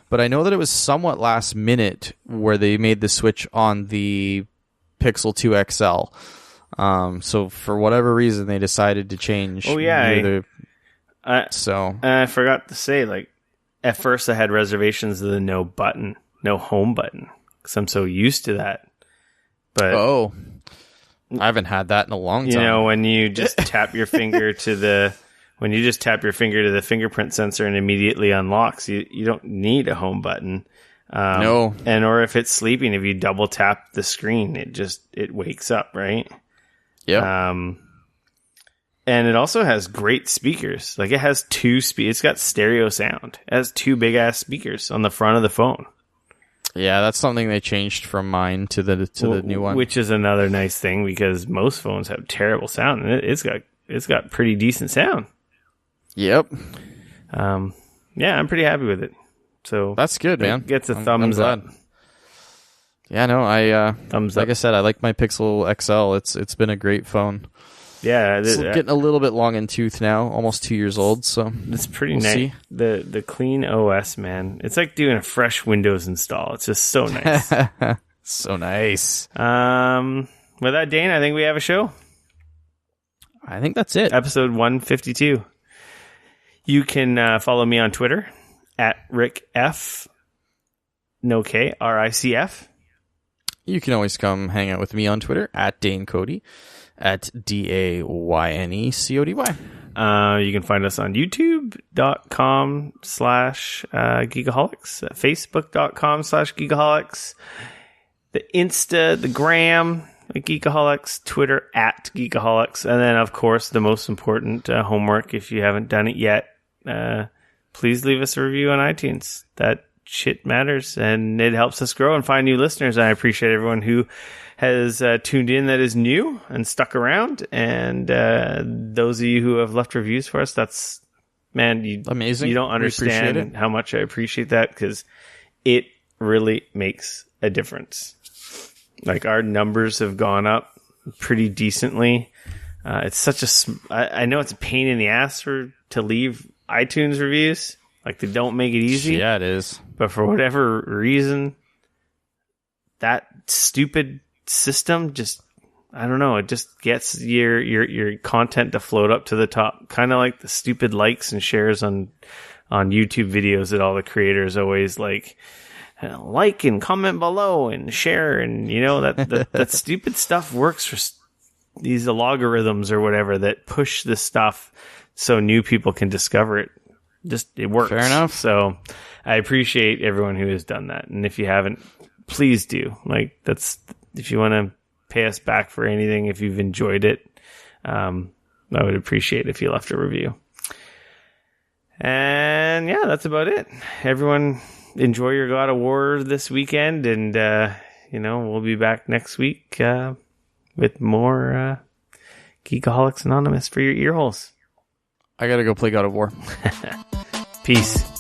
But I know that it was somewhat last minute where they made the switch on the Pixel 2 XL. So for whatever reason, they decided to change. Oh, yeah. I forgot to say, like, at first I had reservations of the no home button, because I'm so used to that. But I haven't had that in a long time. You know, when you just tap your finger to the fingerprint sensor and immediately unlocks, you don't need a home button. No. Or if it's sleeping, if you double tap the screen, it wakes up, right? Yeah. And it also has great speakers. Like, it has it's got stereo sound. It has two big ass speakers on the front of the phone. Yeah, that's something they changed from mine to the new one. Which is another nice thing, because most phones have terrible sound, and it's got pretty decent sound. Yep. Yeah, I'm pretty happy with it. So that's good, man. It gets a thumbs up. Yeah, no, thumbs up. Like I said, I like my Pixel XL. It's been a great phone. Yeah, It's getting a little bit long in tooth now, almost 2 years old. So it's pretty we'll nice. see. The clean OS, man. It's like doing a fresh Windows install. It's just so nice. So nice. With that, Dane, I think we have a show. I think that's it. Episode 152. You can follow me on Twitter at Rick F. No K, RICF. You can always come hang out with me on Twitter at Dane Cody, at DAYNECODY. You can find us on youtube.com/Geekoholics, facebook.com/Geekoholics, the Insta, the Gram, Geekoholics, Twitter at Geekoholics, and then, of course, the most important homework, if you haven't done it yet, please leave us a review on iTunes. That shit matters, and it helps us grow and find new listeners. I appreciate everyone who has tuned in that is new and stuck around, and those of you who have left reviews for us, that's, man, amazing. You don't understand how much I appreciate that, because it really makes a difference. Like, our numbers have gone up pretty decently. It's such I know it's a pain in the ass to leave iTunes reviews. Like, they don't make it easy. Yeah, it is. But for whatever reason, that stupid system just, I don't know, it just gets your content to float up to the top. Kind of like the stupid likes and shares on YouTube videos that all the creators always like and comment below and share, and that stupid stuff works for these logarithms or whatever that push this stuff so new people can discover it. Just, it works. Fair enough. So I appreciate everyone who has done that. And if you haven't, please do. Like, if you want to pay us back for anything, if you've enjoyed it, I would appreciate it if you left a review. And yeah, that's about it. Everyone, enjoy your God of War this weekend, and we'll be back next week with more Geekoholics Anonymous for your ear holes. I gotta go play God of War. Peace.